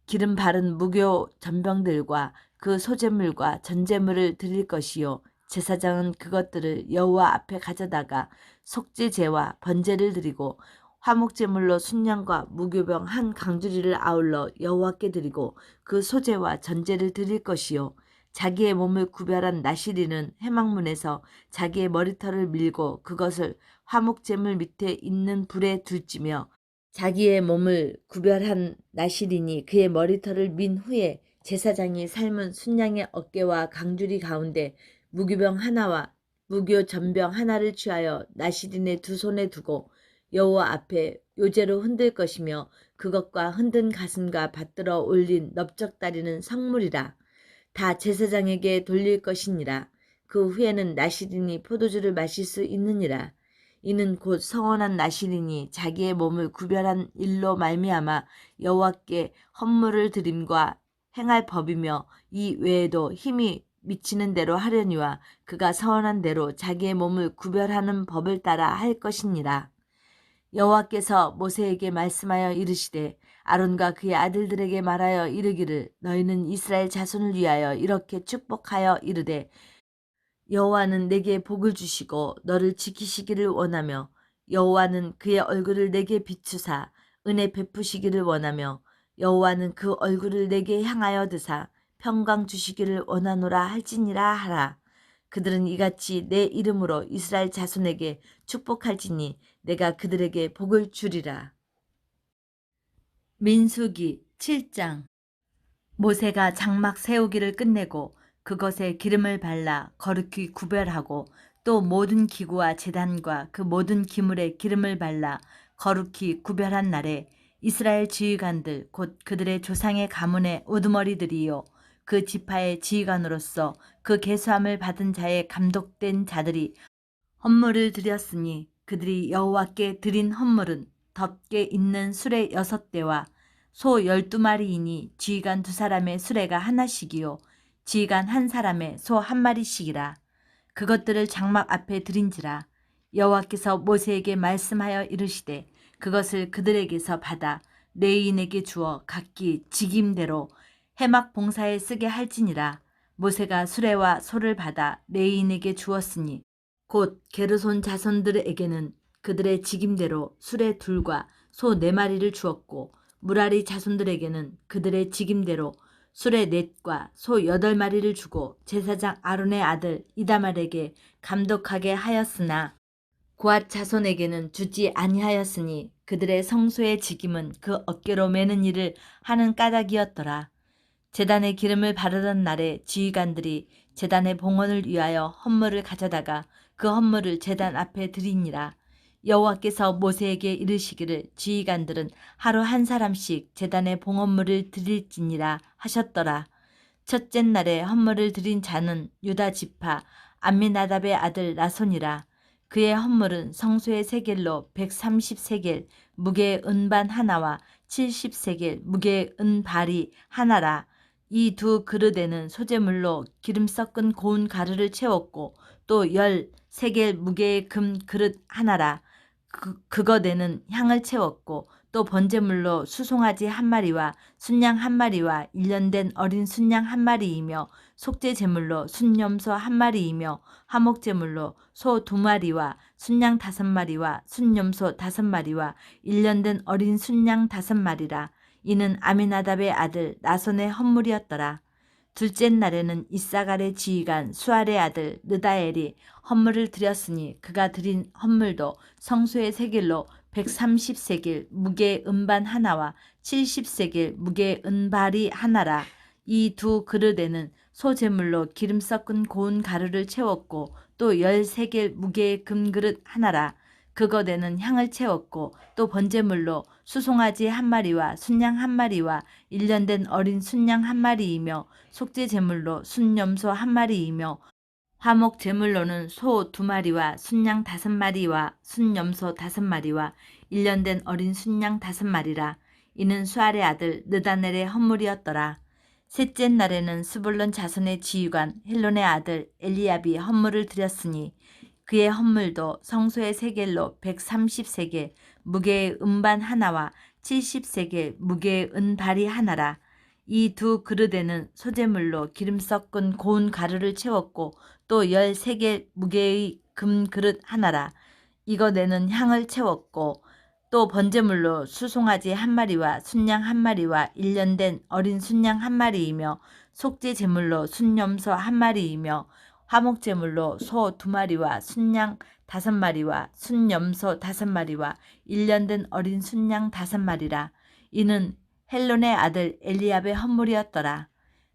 S2: 기름 바른 무교 전병들과 그 소제물과 전제물을 드릴 것이요 제사장은 그것들을 여호와 앞에 가져다가 속죄제와 번제를 드리고 화목제물로 순양과 무교병 1강주리를 아울러 여호와께 드리고 그 소제와 전제를 드릴 것이요 자기의 몸을 구별한 나실인은 회막문에서 자기의 머리털을 밀고 그것을 화목제물 밑에 있는 불에 둘지며 자기의 몸을 구별한 나실인이 그의 머리털을 민 후에 제사장이 삶은 순양의 어깨와 강주리 가운데 무교병 하나와 무교 전병 하나를 취하여 나실인의 2손에 두고 여호와 앞에 요제로 흔들 것이며 그것과 흔든 가슴과 받들어 올린 넓적다리는 성물이라. 다 제사장에게 돌릴 것이니라. 그 후에는 나실인이 포도주를 마실 수 있느니라. 이는 곧 성원한 나실인이 자기의 몸을 구별한 일로 말미암아 여호와께 헌물을 드림과 행할 법이며 이 외에도 힘이 미치는 대로 하려니와 그가 서원한 대로 자기의 몸을 구별하는 법을 따라 할 것이니라. 여호와께서 모세에게 말씀하여 이르시되 아론과 그의 아들들에게 말하여 이르기를 너희는 이스라엘 자손을 위하여 이렇게 축복하여 이르되 여호와는 내게 복을 주시고 너를 지키시기를 원하며 여호와는 그의 얼굴을 내게 비추사 은혜 베푸시기를 원하며 여호와는 그 얼굴을 내게 향하여 드사 평강 주시기를 원하노라 할지니라 하라. 그들은 이같이 내 이름으로 이스라엘 자손에게 축복할지니 내가 그들에게 복을 주리라.
S1: 민수기 7장. 모세가 장막 세우기를 끝내고 그것에 기름을 발라 거룩히 구별하고 또 모든 기구와 제단과 그 모든 기물에 기름을 발라 거룩히 구별한 날에 이스라엘 지휘관들 곧 그들의 조상의 가문의 우두머리들이요 그 지파의 지휘관으로서 그 계수함을 받은 자의 감독된 자들이 헌물을 드렸으니 그들이 여호와께 드린 헌물은 덮개 있는 수레 6대와 소 12마리이니 지휘관 2사람의 수레가 하나씩이요 지휘관 1사람의 소 1마리씩이라. 그것들을 장막 앞에 드린지라. 여호와께서 모세에게 말씀하여 이르시되 그것을 그들에게서 받아 레위인에게 주어 각기 직임대로 회막 봉사에 쓰게 할지니라. 모세가 수레와 소를 받아 레위인에게 주었으니 곧 게르손 자손들에게는 그들의 직임대로 수레 2과 소 4마리를 주었고 무라리 자손들에게는 그들의 직임대로 수레 4과 소 8마리를 주고 제사장 아론의 아들 이다말에게 감독하게 하였으나 고앗 자손에게는 주지 아니하였으니 그들의 성소의 직임은 그 어깨로 매는 일을 하는 까닭이었더라. 제단에 기름을 바르던 날에 지휘관들이 제단의 봉헌을 위하여 헌물을 가져다가 그 헌물을 제단 앞에 드리니라. 여호와께서 모세에게 이르시기를 지휘관들은 하루 1사람씩 제단의 봉헌물을 드릴지니라 하셨더라. 첫째 날에 헌물을 드린 자는 유다 지파 암미나답의 아들 나손이라. 그의 헌물은 성소의 세겔로 130세겔 무게의 은반 하나와 70세겔 무게의 은발이 하나라. 이 2그릇에는 소재물로 기름 섞은 고운 가루를 채웠고 또 10세겔 무게의 금 그릇 하나라. 그것에는 향을 채웠고 또 또 번제물로 수송아지 한 마리와 순양 한 마리와 1년 된 어린 순양 한 마리이며 속죄 제물로 순염소 한 마리이며 화목 제물로 소 2마리와 순양 5마리와 순염소 5마리와 1년 된 어린 순양 5마리라. 이는 아미나답의 아들 나손의 헌물이었더라. 둘째 날에는 이사갈의 지휘관 수알의 아들 느다엘이 헌물을 드렸으니 그가 드린 헌물도 성소의 세겔로 130세겔 무게의 은반 하나와 70세겔 무게의 은발이 하나라. 이 두 그릇에는 소제물로 기름 섞은 고운 가루를 채웠고 또 13겔 무게의 금그릇 하나라. 그것에는 향을 채웠고 또 번제물로 수송아지 한 마리와 순양 한 마리와 1년 된 어린 순양 한 마리이며 속죄 제물로 순염소 한 마리이며 화목 제물로는 소 2마리와 순양 5마리와 순염소 5마리와 1년 된 어린 순양 5마리라. 이는 수알의 아들 느다넬의 헌물이었더라. 셋째 날에는 스불론 자손의 지휘관 헬론의 아들 엘리압이 헌물을 드렸으니 그의 헌물도 성소의 세겔로 130세겔 무게의 은반 하나와 70세겔 무게의 은발이 하나라. 이 두 그릇에는 소제물로 기름 섞은 고운 가루를 채웠고 또 13개 무게의 금그릇 하나라. 이것에는 향을 채웠고 또 번제물로 수송아지 한 마리와 순양 한 마리와 1년 된 어린 순양 한 마리이며 속죄 제물로 순염소 한 마리이며 화목 제물로 소 2마리와 순양 5마리와 순염소 5마리와 1년 된 어린 순양 5마리라. 이는 헬론의 아들 엘리압의 헌물이었더라.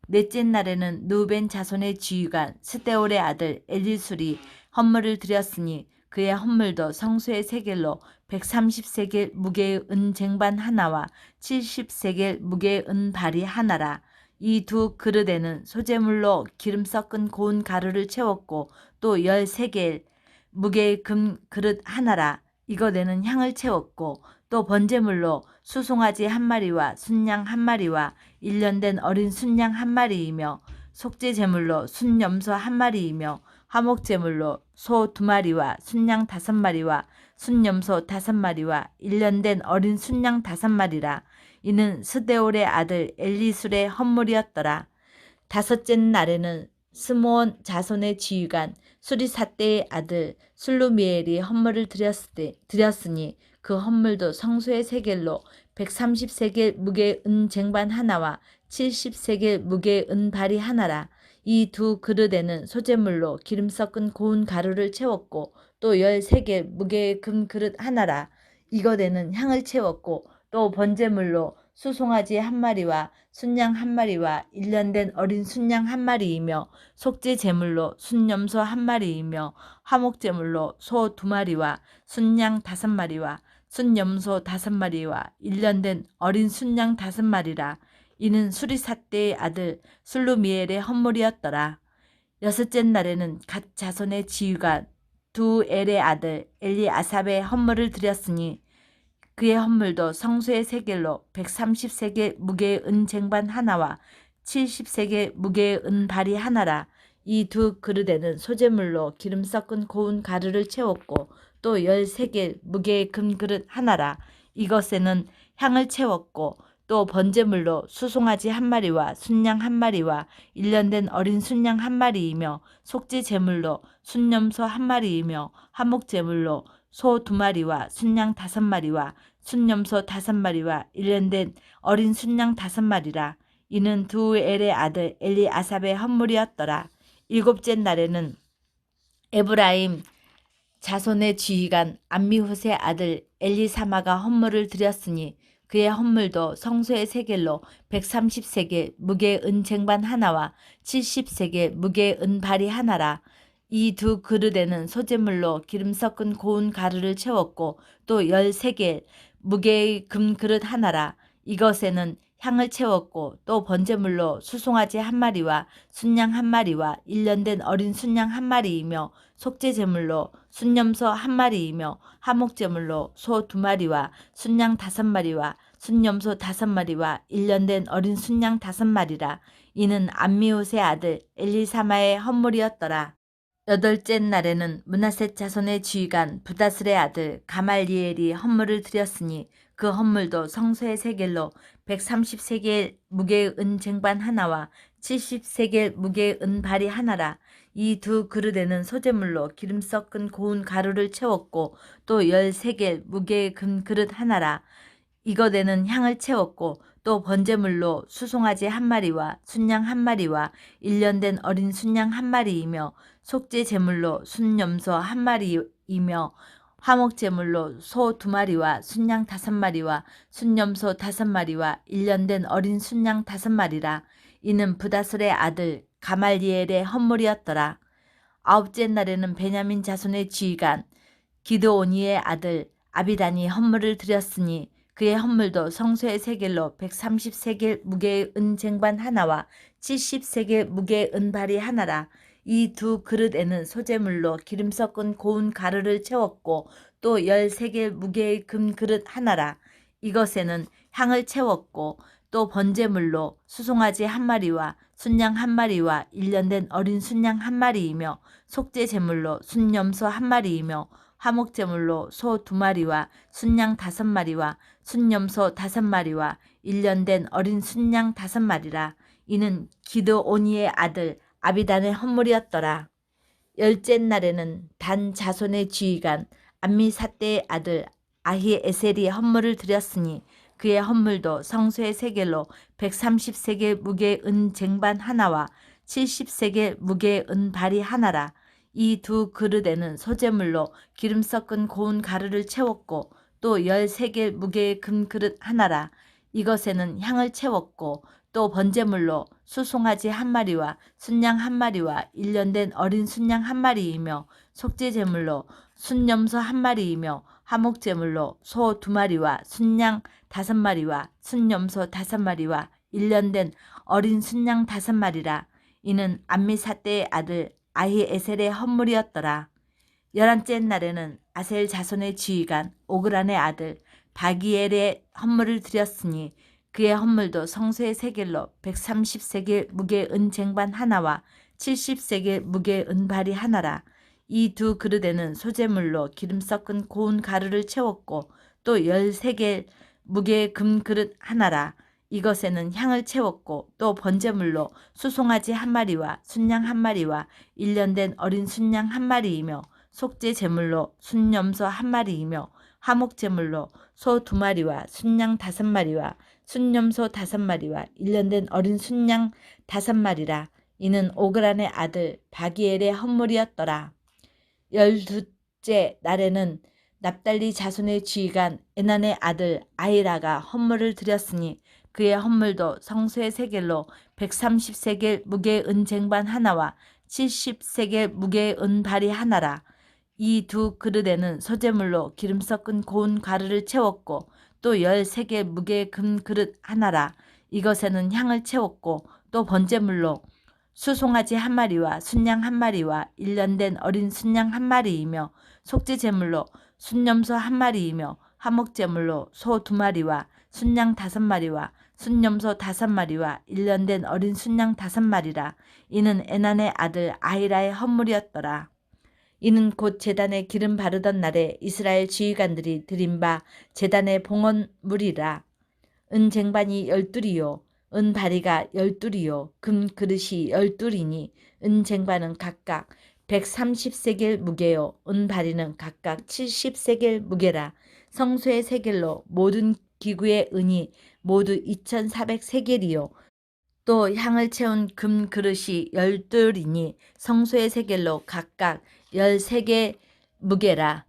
S1: 넷째 날에는 누벤 자손의 지휘관 스데올의 아들 엘리술이 헌물을 드렸으니 그의 헌물도 성소의 세겔로 130세겔 무게의 은쟁반 하나와 70세겔 무게의 은발이 하나라. 이 두 그릇에는 소제물로 기름 섞은 고운 가루를 채웠고 또 13개 무게의 금그릇 하나라. 이것에는 향을 채웠고 또 번제물로 수송아지 한 마리와 순양 한 마리와 1년 된 어린 순양 한 마리이며 속죄 제물로 순염소 한 마리이며 화목 제물로 소 2마리와 순양 5마리와 순염소 5마리와 1년 된 어린 순양 5마리라. 이는 스데올의 아들 엘리술의 헌물이었더라. 다섯째 날에는 스므온 자손의 지휘관 수리사대의 아들 술루미엘이 헌물을 드렸으니 그 헌물도 성소의 세겔로 130세겔 무게의 은쟁반 하나와 70세겔 무게의 은발이 하나라. 이 두 그릇에는 소제물로 기름 섞은 고운 가루를 채웠고 또 13개 무게의 금그릇 하나라. 이것에는 향을 채웠고 또 번제물로 수송아지 한 마리와 순양 한 마리와 1년 된 어린 순양 한 마리이며 속죄 제물로 순염소 한 마리이며 화목 제물로 소 2마리와 순양 5마리와 순염소 5마리와 1년 된 어린 순양 5마리라. 이는 수리사대의 아들 술루미엘의 헌물이었더라. 여섯째 날에는 갓 자손의 지휘관 두엘의 아들 엘리아삽의 헌물을 드렸으니 그의 헌물도 성소의 세겔로 130세겔 무게의 은쟁반 하나와 70세겔 무게의 은발이 하나라. 이 두 그릇에는 소제물로 기름 섞은 고운 가루를 채웠고 또 13개 무게의 금그릇 하나라. 이것에는 향을 채웠고 또 번제물로 수송아지 한 마리와 순양 한 마리와 1년 된 어린 순양 한 마리이며 속죄 제물로 순염소 한 마리이며 화목 제물로 소 2마리와 순양 5마리와 순염소 5마리와 1년 된 어린 순양 5마리라. 이는 두엘의 아들 엘리아삽의 헌물이었더라. 일곱째 날에는 에브라임 자손의 지휘관 암미훗의 아들 엘리사마가 헌물을 드렸으니 그의 헌물도 성소의 세겔로 130세겔 무게의 은쟁반 하나와 70세겔 무게의 은발이 하나라. 이 두 그릇에는 소제물로 기름 섞은 고운 가루를 채웠고 또 13개 무게의 금그릇 하나라. 이것에는 향을 채웠고 또 번제물로 수송아지 한 마리와 순양 한 마리와 1년 된 어린 순양 한 마리이며 속죄 제물로 순염소 한 마리이며 화목 제물로 소 2마리와 순양 5마리와 순염소 5마리와 1년 된 어린 순양 5마리라. 이는 암미훗의 아들 엘리사마의 헌물이었더라. 여덟째 날에는 므낫세 자손의 지휘관 부다슬의 아들 가말리엘이 헌물을 드렸으니 그 헌물도 성소의 세겔로 130세겔 무게의 은 쟁반 하나와 70세겔 무게의 은 발이 하나라. 이 두 그릇에는 소재물로 기름 섞은 고운 가루를 채웠고 또 10세겔 무게의 금 그릇 하나라. 이것에는 향을 채웠고 또 번제물로 수송아지 한 마리와 순양 한 마리와 일년된 어린 순양 한 마리이며 속죄 제물로 순염소 한 마리이며 화목 제물로 소 두 마리와 순양 다섯 마리와 순염소 다섯 마리와 일년된 어린 순양 다섯 마리라. 이는 부다솔의 아들 가말리엘의 헌물이었더라. 아홉째 날에는 베냐민 자손의 지휘관 기드오니의 아들 아비단이 헌물을 드렸으니 그의 헌물도 성소의 세겔로 130세겔 무게의 은 쟁반 하나와 70세겔 무게의 은 발이 하나라. 이 두 그릇에는 소재물로 기름 섞은 고운 가루를 채웠고 또 10세겔 무게의 금 그릇 하나라. 이것에는 향을 채웠고 또 번제물로 수송아지 한 마리와 순양 한 마리와 일년된 어린 순양 한 마리이며 속죄 제물로 순염소 한 마리이며 화목 제물로 소 두 마리와 순양 다섯 마리와 순염소 다섯 마리와 일년된 어린 순양 다섯 마리라. 이는 기드오니의 아들 아비단의 헌물이었더라. 열째 날에는 단 자손의 지휘관 암미사대의 아들 아히에셀이 헌물을 드렸으니 그의 헌물도 성소의 세겔로 130세겔 무게의 은 쟁반 하나와 70세겔 무게의 은 발이 하나라. 이 두 그릇에는 소재물로 기름 섞은 고운 가루를 채웠고 또 10세겔 무게의 금 그릇 하나라. 이것에는 향을 채웠고 또 번제물로 수송아지 한 마리와 순양 한 마리와 일년된 어린 순양 한 마리이며 속죄 제물로 순염소 한 마리이며 화목 제물로 소 두 마리와 순양 다섯 마리와 순염소 다섯 마리와 일년된 어린 순양 다섯 마리라. 이는 암미사대의 아들 아히에셀의 헌물이었더라. 11째 날에는 아셀 자손의 지휘관 오그란의 아들 바기엘의 헌물을 드렸으니 그의 헌물도 성소의 세겔로 130세겔 무게의 은 쟁반 하나와 70세겔 무게의 은 발이 하나라. 이 두 그릇에는 소재물로 기름 섞은 고운 가루를 채웠고 또 10세겔 무게의 금 그릇 하나라. 이것에는 향을 채웠고 또 번제물로 수송아지 한 마리와 순양 한 마리와 일년된 어린 순양 한 마리이며 속죄 제물로 순염소 한 마리이며 화목 제물로 소 두 마리와 순양 다섯 마리와 순염소 다섯 마리와 일년된 어린 순양 다섯 마리라. 이는 오그란의 아들 바기엘의 헌물이었더라. 12째 날에는 납달리 자손의 지휘관 에난의 아들 아히라가 헌물을 드렸으니 그의 헌물도 성소의 세겔로 130세겔 무게의 은 쟁반 하나와 70세겔 무게의 은 발이 하나라. 이 두 그릇에는 소재물로 기름 섞은 고운 가루를 채웠고 또 10세겔 무게의 금 그릇 하나라. 이것에는 향을 채웠고 또 번제물로 수송아지 한 마리와 순양 한 마리와 일년된 어린 순양 한 마리이며 속죄 제물로 순염소 한 마리이며 화목 제물로 소 두 마리와 순양 다섯 마리와 순염소 다섯 마리와 일년된 어린 순양 다섯 마리라. 이는 에난의 아들 아히라의 헌물이었더라. 이는 곧 제단에 기름 바르던 날에 이스라엘 지휘관들이 드린 바 제단의 봉헌물이라. 은 쟁반이 12이요 은 바리가 12이요 금 그릇이 12이니 은 쟁반은 각각 130세겔 무게요 은 바리는 각각 70세겔 무게라. 성소의 세겔로 모든 기구의 은이 모두 2400세겔이요 또 향을 채운 금 그릇이 12이니 성소의 세겔로 각각 13개 무게라.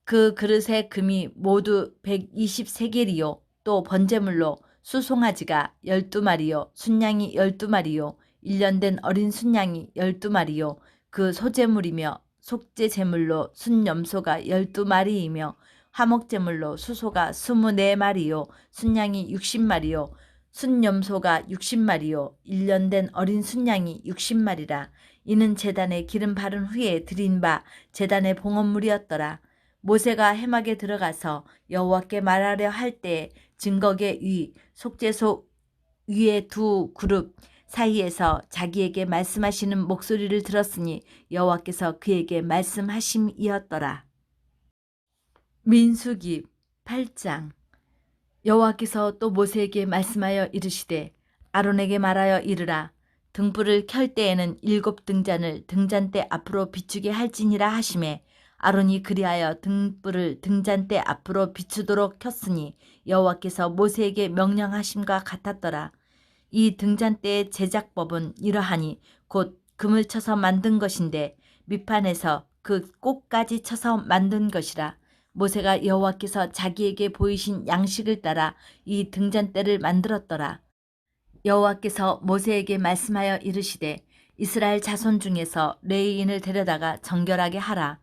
S1: 그 그릇의 금이 모두 120세겔이요 또 번제물로 수송아지가 12마리요 순양이 12마리요 일년된 어린 순양이 12마리요 그 소제물이며 속죄 제물로 순염소가 12마리이며 화목 제물로 수소가 24마리요 순양이 60마리요 순염소가 60마리요 일년된 어린 순양이 60마리라. 이는 제단에 기름 바른 후에 드린 바 제단의 봉헌물이었더라. 모세가 회막에 들어가서 여호와께 말하려 할 때에 증거계 위 속죄소 위의 두 그룹 사이에서 자기에게 말씀하시는 목소리를 들었으니 여호와께서 그에게 말씀하심이었더라. 민수기 8장. 여호와께서 또 모세에게 말씀하여 이르시되 아론에게 말하여 이르라. 등불을 켤 때에는 7등잔을 등잔대 앞으로 비추게 할지니라 하시매 아론이 그리하여 등불을 등잔대 앞으로 비추도록 켰으니 여호와께서 모세에게 명령하심과 같았더라. 이 등잔대의 제작법은 이러하니 곧 금을 쳐서 만든 것인데 밑판에서 그 꼭까지 쳐서 만든 것이라. 모세가 여호와께서 자기에게 보이신 양식을 따라 이 등잔대를 만들었더라. 여호와께서 모세에게 말씀하여 이르시되 이스라엘 자손 중에서 레위인을 데려다가 정결하게 하라.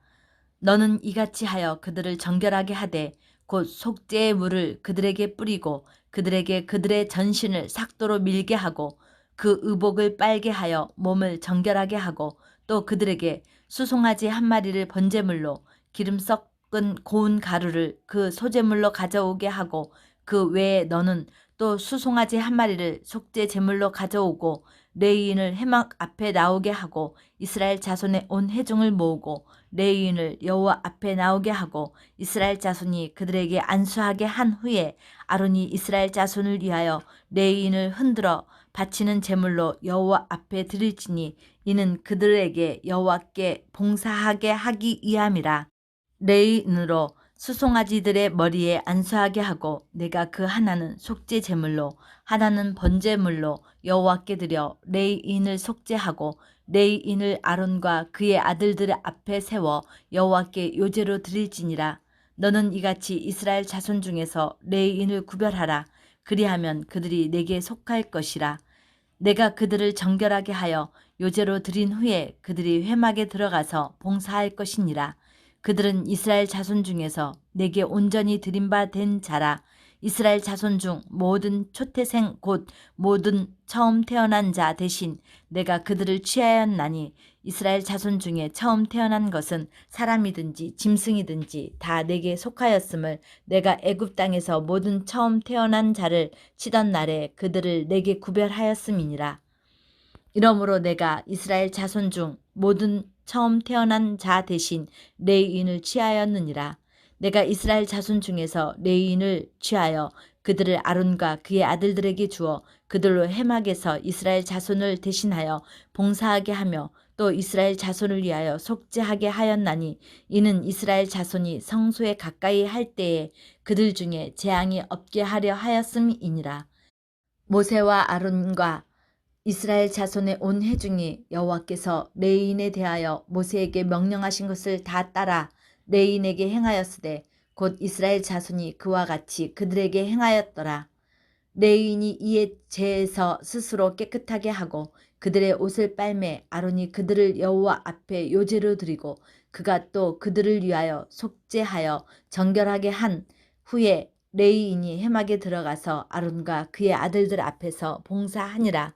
S1: 너는 이같이 하여 그들을 정결하게 하되 곧 속죄의 물을 그들에게 뿌리고 그들에게 그들의 전신을 삭도로 밀게 하고 그 의복을 빨게 하여 몸을 정결하게 하고 또 그들에게 수송아지 한 마리를 번제물로 기름 섞은 고운 가루를 그 소제물로 가져오게 하고 그 외에 너는 또 수송아지 한 마리를 속죄 제물로 가져오고 레위인을 회막 앞에 나오게 하고 이스라엘 자손의 온 회중을 모으고 레위인을 여호와 앞에 나오게 하고 이스라엘 자손이 그들에게 안수하게 한 후에 아론이 이스라엘 자손을 위하여 레위인을 흔들어 바치는 제물로 여호와 앞에 드릴지니 이는 그들에게 여호와께 봉사하게 하기 위함이라. 레위인으로 수송아지들의 머리에 안수하게 하고 내가 그 하나는 속죄 제물로 하나는 번제물로 여호와께 드려 레위인을 속죄하고 레위인을 아론과 그의 아들들 앞에 세워 여호와께 요제로 드릴지니라. 너는 이같이 이스라엘 자손 중에서 레위인을 구별하라. 그리하면 그들이 내게 속할 것이라. 내가 그들을 정결하게 하여 요제로 드린 후에 그들이 회막에 들어가서 봉사할 것이니라. 그들은 이스라엘 자손 중에서 내게 온전히 드린 바 된 자라. 이스라엘 자손 중 모든 초태생 곧 모든 처음 태어난 자 대신 내가 그들을 취하였나니 이스라엘 자손 중에 처음 태어난 것은 사람이든지 짐승이든지 다 내게 속하였음을 내가 애굽 땅에서 모든 처음 태어난 자를 치던 날에 그들을 내게 구별하였음이니라. 이러므로 내가 이스라엘 자손 중 모든 처음 태어난 자 대신 레위인을 취하였느니라. 내가 이스라엘 자손 중에서 레위인을 취하여 그들을 아론과 그의 아들들에게 주어 그들로 회막에서 이스라엘 자손을 대신하여 봉사하게 하며 또 이스라엘 자손을 위하여 속죄하게 하였나니 이는 이스라엘 자손이 성소에 가까이 할 때에 그들 중에 재앙이 없게 하려 하였음이니라. 모세와 아론과 이스라엘 자손의 온 회중이 여호와께서 레위인에 대하여 모세에게 명령하신 것을 다 따라 레위인에게 행하였으되 곧 이스라엘 자손이 그와 같이 그들에게 행하였더라. 레위인이 이에 죄에서 스스로 깨끗하게 하고 그들의 옷을 빨매 아론이 그들을 여호와 앞에 요제로 드리고 그가 또 그들을 위하여 속죄하여 정결하게 한 후에 레위인이 회막에 들어가서 아론과 그의 아들들 앞에서 봉사하니라.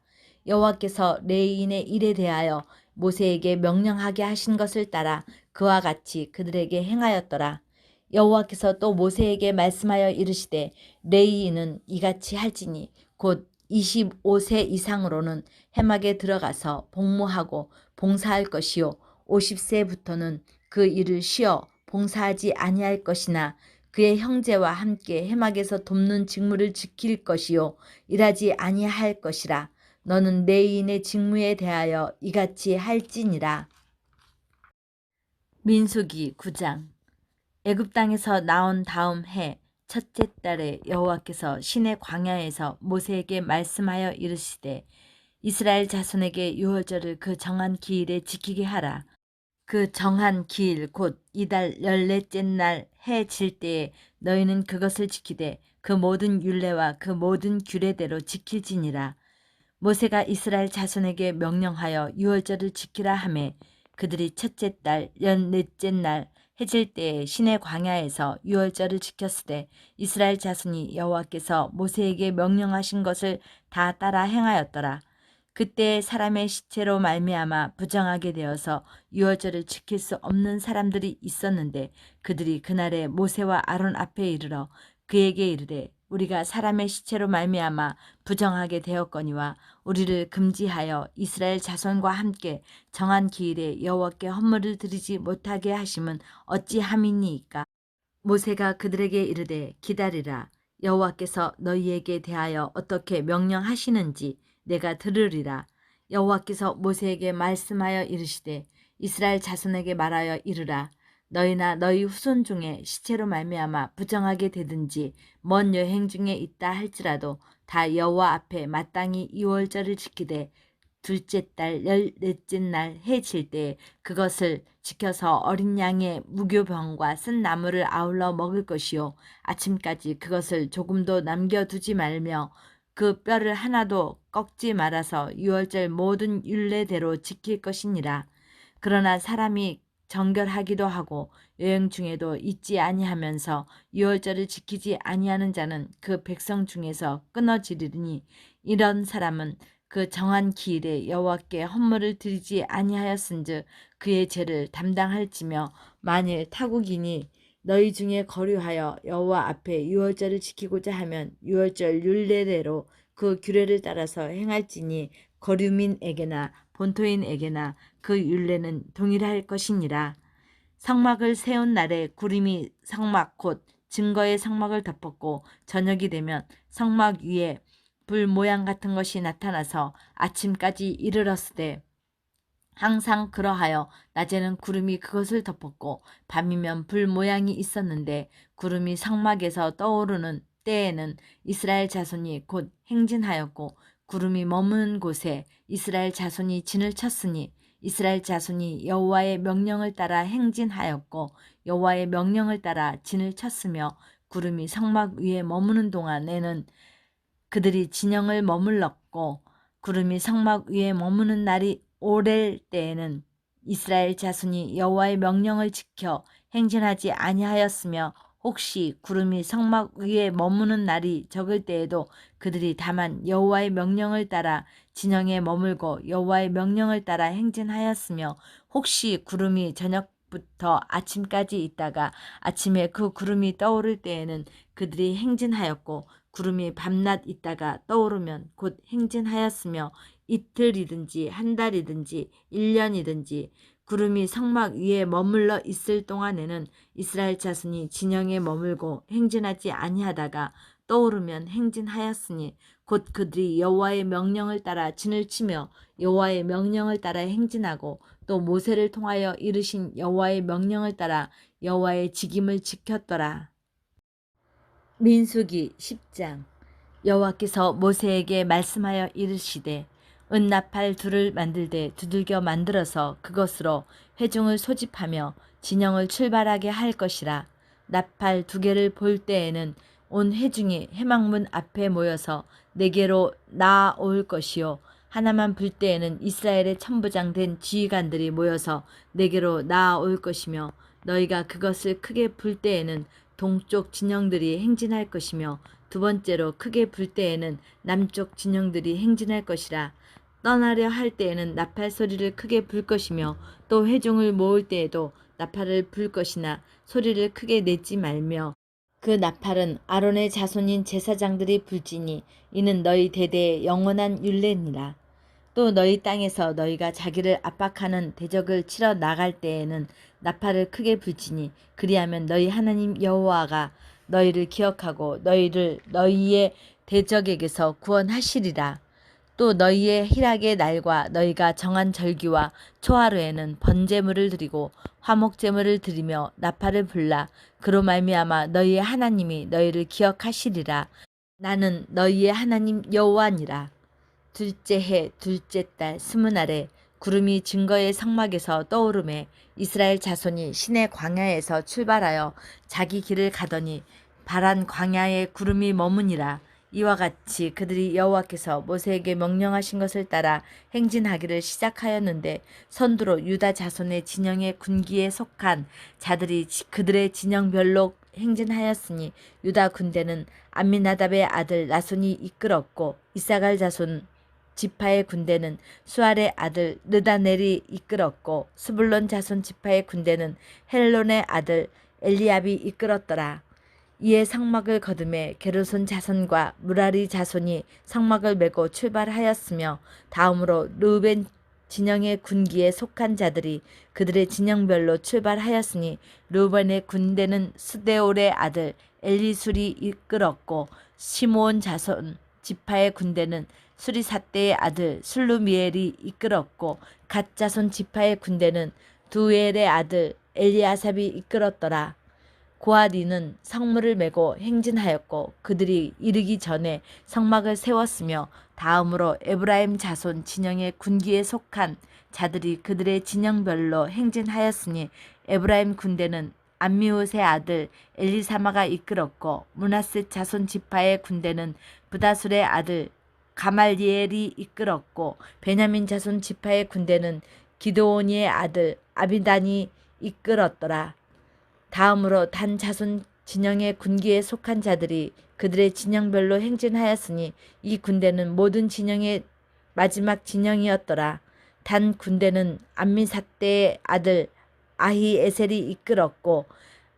S1: 여호와께서 레위인의 일에 대하여 모세에게 명령하게 하신 것을 따라 그와 같이 그들에게 행하였더라. 여호와께서 또 모세에게 말씀하여 이르시되 레위인은 이같이 할지니 곧 25세 이상으로는 회막에 들어가서 복무하고 봉사할 것이요 50세부터는 그 일을 쉬어 봉사하지 아니할 것이나 그의 형제와 함께 회막에서 돕는 직무를 지킬 것이요 일하지 아니할 것이라. 너는 레위인의 직무에 대하여 이같이 할지니라. 민수기 9장. 애굽 땅에서 나온 다음 해 첫째 달에 여호와께서 시내 광야에서 모세에게 말씀하여 이르시되 이스라엘 자손에게 유월절을 그 정한 기일에 지키게 하라. 그 정한 기일 곧 이달 14째 날 해 질 때에 너희는 그것을 지키되 그 모든 율례와 그 모든 규례대로 지킬지니라. 모세가 이스라엘 자손에게 명령하여 유월절을 지키라 하매 그들이 첫째 달 14째 날 해질 때에 시내 광야에서 유월절을 지켰으되 이스라엘 자손이 여호와께서 모세에게 명령하신 것을 다 따라 행하였더라. 그때 사람의 시체로 말미암아 부정하게 되어서 유월절을 지킬 수 없는 사람들이 있었는데 그들이 그날에 모세와 아론 앞에 이르러 그에게 이르되 우리가 사람의 시체로 말미암아 부정하게 되었거니와 우리를 금지하여 이스라엘 자손과 함께 정한 기일에 여호와께 헌물을 드리지 못하게 하심은 어찌함이니이까. 모세가 그들에게 이르되 기다리라. 여호와께서 너희에게 대하여 어떻게 명령하시는지 내가 들으리라. 여호와께서 모세에게 말씀하여 이르시되 이스라엘 자손에게 말하여 이르라. 너희나 너희 후손 중에 시체로 말미암아 부정하게 되든지 먼 여행 중에 있다 할지라도 다 여호와 앞에 마땅히 이월절을 지키되 둘째 달 14째 날 해 질 때에 그것을 지켜서 어린 양의 무교병과 쓴 나물을 아울러 먹을 것이요 아침까지 그것을 조금도 남겨두지 말며 그 뼈를 하나도 꺾지 말아서 유월절 모든 율례대로 지킬 것이니라. 그러나 사람이 정결하기도 하고 여행 중에도 잊지 아니하면서 유월절을 지키지 아니하는 자는 그 백성 중에서 끊어지리니 이런 사람은 그 정한 기일에 여호와께 헌물을 드리지 아니하였은즉 그의 죄를 담당할지며 만일 타국이니 너희 중에 거류하여 여호와 앞에 유월절을 지키고자 하면 유월절 율례대로 그 규례를 따라서 행할지니 거류민에게나 본토인에게나 그 율례는 동일할 것이니라. 성막을 세운 날에 구름이 성막 곧 증거의 성막을 덮었고 저녁이 되면 성막 위에 불 모양 같은 것이 나타나서 아침까지 이르렀으되 항상 그러하여 낮에는 구름이 그것을 덮었고 밤이면 불 모양이 있었는데 구름이 성막에서 떠오르는 때에는 이스라엘 자손이 곧 행진하였고 구름이 머무는 곳에 이스라엘 자손이 진을 쳤으니 이스라엘 자손이 여호와의 명령을 따라 행진하였고 여호와의 명령을 따라 진을 쳤으며 구름이 성막 위에 머무는 동안에는 그들이 진영을 머물렀고 구름이 성막 위에 머무는 날이 오랠 때에는 이스라엘 자손이 여호와의 명령을 지켜 행진하지 아니하였으며 혹시 구름이 성막 위에 머무는 날이 적을 때에도 그들이 다만 여호와의 명령을 따라 진영에 머물고 여호와의 명령을 따라 행진하였으며 혹시 구름이 저녁부터 아침까지 있다가 아침에 그 구름이 떠오를 때에는 그들이 행진하였고 구름이 밤낮 있다가 떠오르면 곧 행진하였으며 이틀이든지 한 달이든지 1년이든지 구름이 성막 위에 머물러 있을 동안에는 이스라엘 자손이 진영에 머물고 행진하지 아니하다가 떠오르면 행진하였으니 곧 그들이 여호와의 명령을 따라 진을 치며 여호와의 명령을 따라 행진하고 또 모세를 통하여 이르신 여호와의 명령을 따라 여호와의 직임을 지켰더라. 민수기 10장. 여호와께서 모세에게 말씀하여 이르시되 은나팔 둘을 만들되 두들겨 만들어서 그것으로 회중을 소집하며 진영을 출발하게 할 것이라. 나팔 2개를 볼 때에는 온 회중이 회막문 앞에 모여서 내게로 나아올 것이요 하나만 불 때에는 이스라엘의 천부장 된 지휘관들이 모여서 내게로 나아올 것이며 너희가 그것을 크게 불 때에는 동쪽 진영들이 행진할 것이며 두 번째로 크게 불 때에는 남쪽 진영들이 행진할 것이라. 떠나려 할 때에는 나팔 소리를 크게 불 것이며 또 회중을 모을 때에도 나팔을 불 것이나 소리를 크게 내지 말며 그 나팔은 아론의 자손인 제사장들이 불지니 이는 너희 대대의 영원한 율례니라. 또 너희 땅에서 너희가 자기를 압박하는 대적을 치러 나갈 때에는 나팔을 크게 불지니 그리하면 너희 하나님 여호와가 너희를 기억하고 너희를 너희의 대적에게서 구원하시리라. 또 너희의 희락의 날과 너희가 정한 절기와 초하루에는 번제물을 드리고 화목제물을 드리며 나팔을 불라. 그로 말미암아 너희의 하나님이 너희를 기억하시리라. 나는 너희의 하나님 여호와니라. 둘째 해 둘째 달 20날에 구름이 증거의 성막에서 떠오르매 이스라엘 자손이 시내 광야에서 출발하여 자기 길을 가더니 바란 광야에 구름이 머무니라. 이와 같이 그들이 여호와께서 모세에게 명령하신 것을 따라 행진하기를 시작하였는데 선두로 유다 자손의 진영의 군기에 속한 자들이 그들의 진영별로 행진하였으니 유다 군대는 암미나답의 아들 나손이 이끌었고 이사갈 자손 지파의 군대는 수알의 아들 느다넬이 이끌었고 스불론 자손 지파의 군대는 헬론의 아들 엘리압이 이끌었더라. 이에 성막을 거두매 게르손 자손과 무라리 자손이 성막을 메고 출발하였으며 다음으로 르우벤 진영의 군기에 속한 자들이 그들의 진영별로 출발하였으니 르우벤의 군대는 스데올의 아들 엘리술이 이끌었고 시므온 자손 지파의 군대는 수리삿대의 아들 슬루미엘이 이끌었고 갓 자손 지파의 군대는 두엘의 아들 엘리아삽이 이끌었더라. 고아디는 성문을 메고 행진하였고 그들이 이르기 전에 성막을 세웠으며 다음으로 에브라임 자손 진영의 군기에 속한 자들이 그들의 진영별로 행진하였으니 에브라임 군대는 암미웃의 아들 엘리사마가 이끌었고 므낫세 자손 지파의 군대는 브다술의 아들 가말리엘이 이끌었고 베냐민 자손 지파의 군대는 기드오니의 아들 아비단이 이끌었더라. 다음으로 단 자손 진영의 군기에 속한 자들이 그들의 진영별로 행진하였으니 이 군대는 모든 진영의 마지막 진영이었더라. 단 군대는 암미삿대의 아들 아히에셀이 이끌었고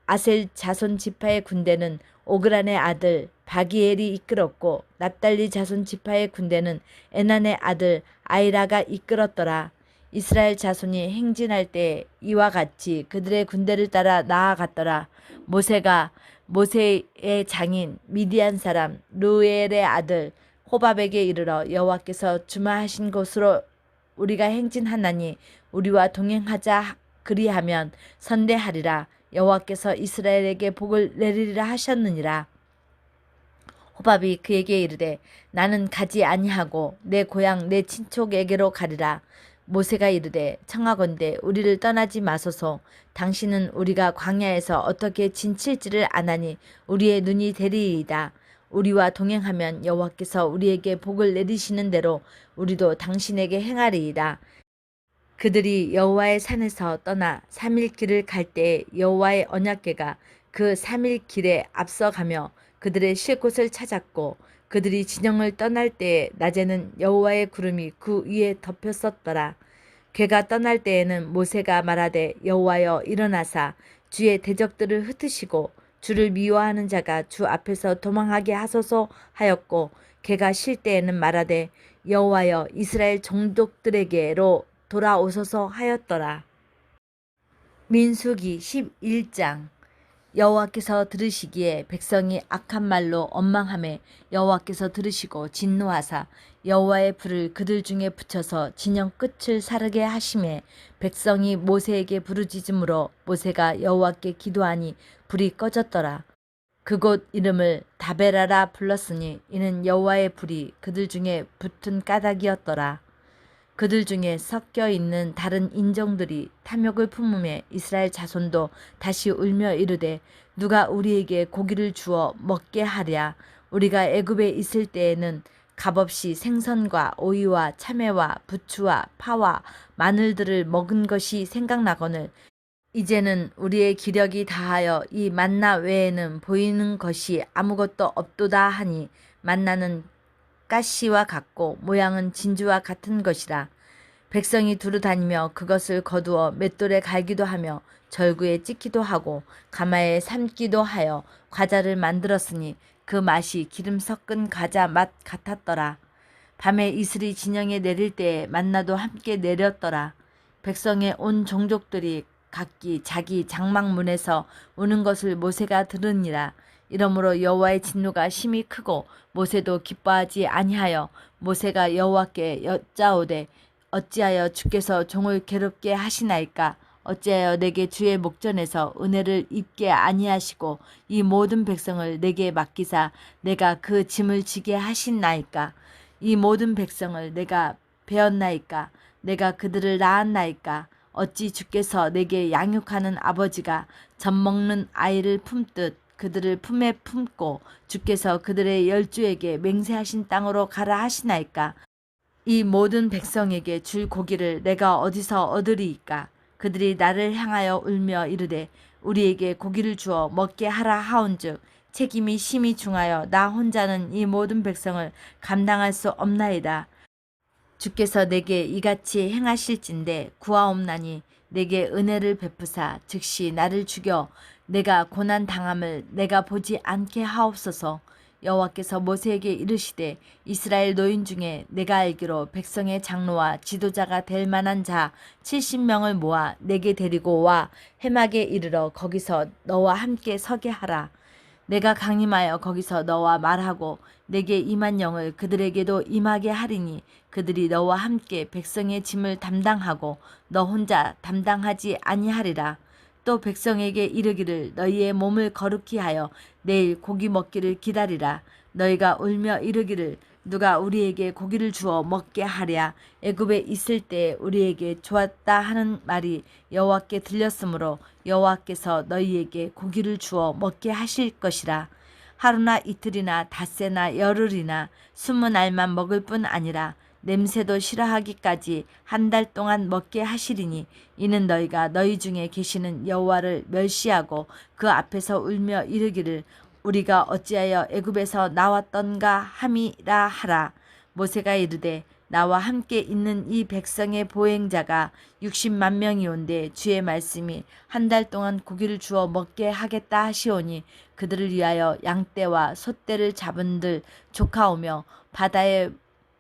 S1: 아셀 자손 지파의 군대는 오그란의 아들 바기엘이 이끌었고 납달리 자손 지파의 군대는 에난의 아들 아이라가 이끌었더라. 이스라엘 자손이 행진할 때 이와 같이 그들의 군대를 따라 나아갔더라. 모세가 모세의 장인 미디안 사람 르우엘의 아들 호밥에게 이르러 여호와께서 주마하신 곳으로 우리가 행진하나니 우리와 동행하자 그리하면 선대하리라. 여호와께서 이스라엘에게 복을 내리리라 하셨느니라. 호밥이 그에게 이르되 나는 가지 아니하고 내 고향 내 친족에게로 가리라. 모세가 이르되 청하건대 우리를 떠나지 마소서. 당신은 우리가 광야에서 어떻게 진칠지를 아나니 우리의 눈이 되리이다. 우리와 동행하면 여호와께서 우리에게 복을 내리시는 대로 우리도 당신에게 행하리이다. 그들이 여호와의 산에서 떠나 3일 길을 갈 때에 여호와의 언약궤가 그 3일 길에 앞서가며 그들의 쉴 곳을 찾았고 그들이 진영을 떠날 때에 낮에는 여호와의 구름이 그 위에 덮였었더라. 궤가 떠날 때에는 모세가 말하되 여호와여 일어나사 주의 대적들을 흩으시고 주를 미워하는 자가 주 앞에서 도망하게 하소서 하였고 궤가 쉴 때에는 말하되 여호와여 이스라엘 종족들에게로 돌아오소서 하였더라. 민수기 11장. 여호와께서 들으시기에 백성이 악한 말로 원망하매 여호와께서 들으시고 진노하사 여호와의 불을 그들 중에 붙여서 진영 끝을 사르게 하시매 백성이 모세에게 부르짖음으로 모세가 여호와께 기도하니 불이 꺼졌더라. 그곳 이름을 다베라라 불렀으니 이는 여호와의 불이 그들 중에 붙은 까닭이었더라. 그들 중에 섞여 있는 다른 인종들이 탐욕을 품으며 이스라엘 자손도 다시 울며 이르되 누가 우리에게 고기를 주어 먹게 하랴. 우리가 애굽에 있을 때에는 값없이 생선과 오이와 참외와 부추와 파와 마늘들을 먹은 것이 생각나거늘 이제는 우리의 기력이 다하여 이 만나 외에는 보이는 것이 아무것도 없도다 하니 만나는 가시와 같고 모양은 진주와 같은 것이라. 백성이 두루 다니며 그것을 거두어 맷돌에 갈기도 하며 절구에 찍기도 하고 가마에 삶기도 하여 과자를 만들었으니 그 맛이 기름 섞은 과자 맛 같았더라. 밤에 이슬이 진영에 내릴 때에 만나도 함께 내렸더라. 백성의 온 종족들이 각기 자기 장막문에서 우는 것을 모세가 들으니라. 이러므로 여호와의 진노가 심히 크고 모세도 기뻐하지 아니하여 모세가 여호와께 여짜오되 어찌하여 주께서 종을 괴롭게 하시나이까. 어찌하여 내게 주의 목전에서 은혜를 입게 아니하시고 이 모든 백성을 내게 맡기사 내가 그 짐을 지게 하신나이까. 이 모든 백성을 내가 배었나이까. 내가 그들을 낳았나이까. 어찌 주께서 내게 양육하는 아버지가 젖 먹는 아이를 품듯 그들을 품에 품고 주께서 그들의 열주에게 맹세하신 땅으로 가라 하시나이까. 이 모든 백성에게 줄 고기를 내가 어디서 얻으리이까. 그들이 나를 향하여 울며 이르되 우리에게 고기를 주어 먹게 하라 하온즉 책임이 심히 중하여 나 혼자는 이 모든 백성을 감당할 수 없나이다. 주께서 내게 이같이 행하실진대 구하옵나니 내게 은혜를 베푸사 즉시 나를 죽여 내가 고난 당함을 내가 보지 않게 하옵소서. 여호와께서 모세에게 이르시되 이스라엘 노인 중에 내가 알기로 백성의 장로와 지도자가 될 만한 자 70명을 모아 내게 데리고 와 해막에 이르러 거기서 너와 함께 서게 하라. 내가 강림하여 거기서 너와 말하고 내게 임한 영을 그들에게도 임하게 하리니 그들이 너와 함께 백성의 짐을 담당하고 너 혼자 담당하지 아니하리라. 또 백성에게 이르기를 너희의 몸을 거룩히 하여 내일 고기 먹기를 기다리라. 너희가 울며 이르기를 누가 우리에게 고기를 주어 먹게 하랴. 애굽에 있을 때 우리에게 좋았다 하는 말이 여호와께 들렸으므로 여호와께서 너희에게 고기를 주어 먹게 하실 것이라. 하루나 이틀이나 닷새나 열흘이나 20알만 먹을 뿐 아니라 냄새도 싫어하기까지 한 달 동안 먹게 하시리니 이는 너희가 너희 중에 계시는 여호와를 멸시하고 그 앞에서 울며 이르기를 우리가 어찌하여 애굽에서 나왔던가 함이라 하라. 모세가 이르되 나와 함께 있는 이 백성의 보행자가 60만 명이온데 주의 말씀이 한 달 동안 고기를 주어 먹게 하겠다 하시오니 그들을 위하여 양떼와 소떼를 잡은들 조카오며 바다의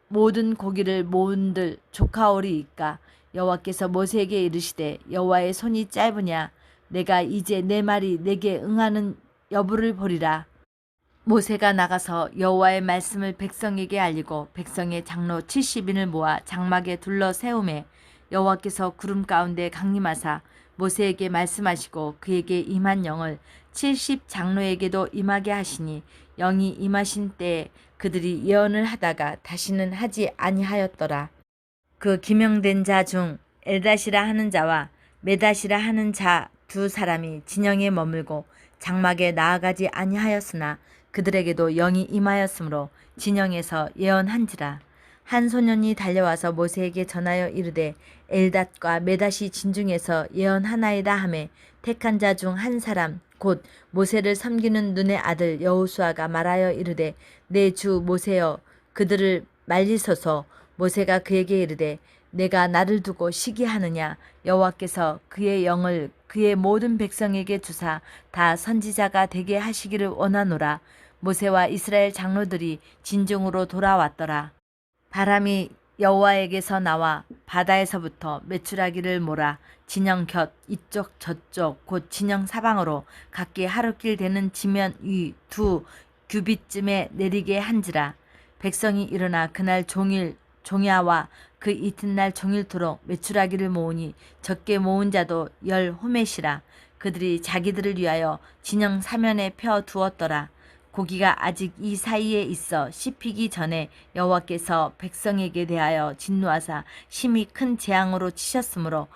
S1: 모든 고기를 모은들 조카오리이까. 여호와께서 모세에게 이르시되 여호와의 손이 짧으냐 내가 이제 내 말이 내게 응하는 여부를 보리라. 모세가 나가서 여호와의 말씀을 백성에게 알리고 백성의 장로 70인을 모아 장막에 둘러 세우매 여호와께서 구름 가운데 강림하사 모세에게 말씀하시고 그에게 임한 영을 70 장로에게도 임하게 하시니 영이 임하신 때에 그들이 예언을 하다가 다시는 하지 아니하였더라. 그 기명된 자 중 엘닷이라 하는 자와 메닷이라 하는 자 두 사람이 진영에 머물고 장막에 나아가지 아니하였으나 그들에게도 영이 임하였으므로 진영에서 예언한지라. 한 소년이 달려와서 모세에게 전하여 이르되 엘닷과 메닷이 진중에서 예언하나이다 하매 택한 자 중 한 사람 곧 모세를 섬기는 눈의 아들 여호수아가 말하여 이르되 내 주 모세여 그들을 말리소서. 모세가 그에게 이르되 내가 나를 두고 시기하느냐. 여호와께서 그의 영을 그의 모든 백성에게 주사 다 선지자가 되게 하시기를 원하노라. 모세와 이스라엘 장로들이 진중으로 돌아왔더라. 바람이 여호와에게서 나와 바다에서부터 메추라기를 몰아 진영 곁 이쪽 저쪽 곧 진영 사방으로 각기 하루길 되는 지면 위 2규빗쯤에 내리게 한지라. 백성이 일어나 그날 종일 종야와 그 이튿날 종일토록 메추라기를 모으니 적게 모은 자도 10호멧이라. 그들이 자기들을 위하여 진영 사면에 펴 두었더라. 고기가 아직 이 사이에 있어 씹히기 전에 여호와께서 백성에게 대하여 진노하사 심히 큰 재앙으로 치셨으므로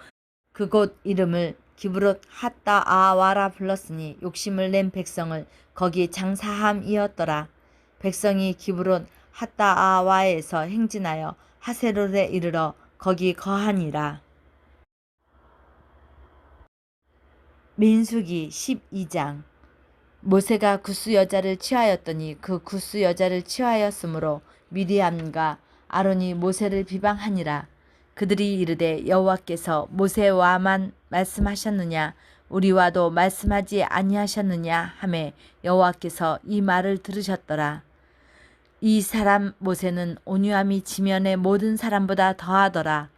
S1: 그곳 이름을 기브롯 핫다아와라 불렀으니 욕심을 낸 백성을 거기 장사함이었더라. 백성이 기브롯 핫다아와에서 행진하여 하세롯에 이르러 거기 거하니라. 민수기 12장. 모세가 구스 여자를 취하였더니 그 구스 여자를 취하였으므로 미리암과 아론이 모세를 비방하니라. 그들이 이르되 여호와께서 모세와만 말씀하셨느냐 우리와도 말씀하지 아니하셨느냐 하매 여호와께서 이 말을 들으셨더라. 이 사람 모세는 온유함이 지면의 모든 사람보다 더하더라.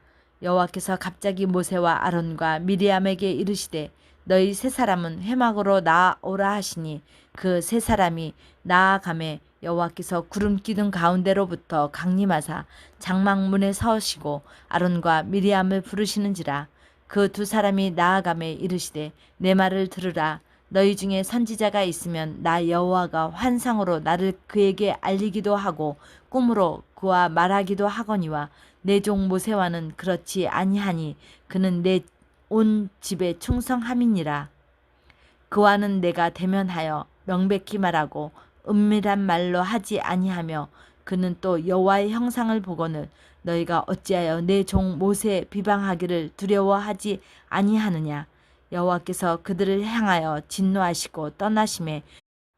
S1: 여호와께서 갑자기 모세와 아론과 미리암에게 이르시되 너희 세 사람은 회막으로 나아오라 하시니 그 세 사람이 나아가매 여호와께서 구름 기둥 가운데로부터 강림하사 장막문에 서시고 아론과 미리암을 부르시는지라. 그 두 사람이 나아가매 이르시되 내 말을 들으라. 너희 중에 선지자가 있으면 나 여호와가 환상으로 나를 그에게 알리기도 하고 꿈으로 그와 말하기도 하거니와 내 종 모세와는 그렇지 아니하니 그는 내 온 집에 충성함이니라. 그와는 내가 대면하여 명백히 말하고 은밀한 말로 하지 아니하며 그는 또 여호와의 형상을 보거늘 너희가 어찌하여 내 종 모세 비방하기를 두려워하지 아니하느냐. 여호와께서 그들을 향하여 진노하시고 떠나심에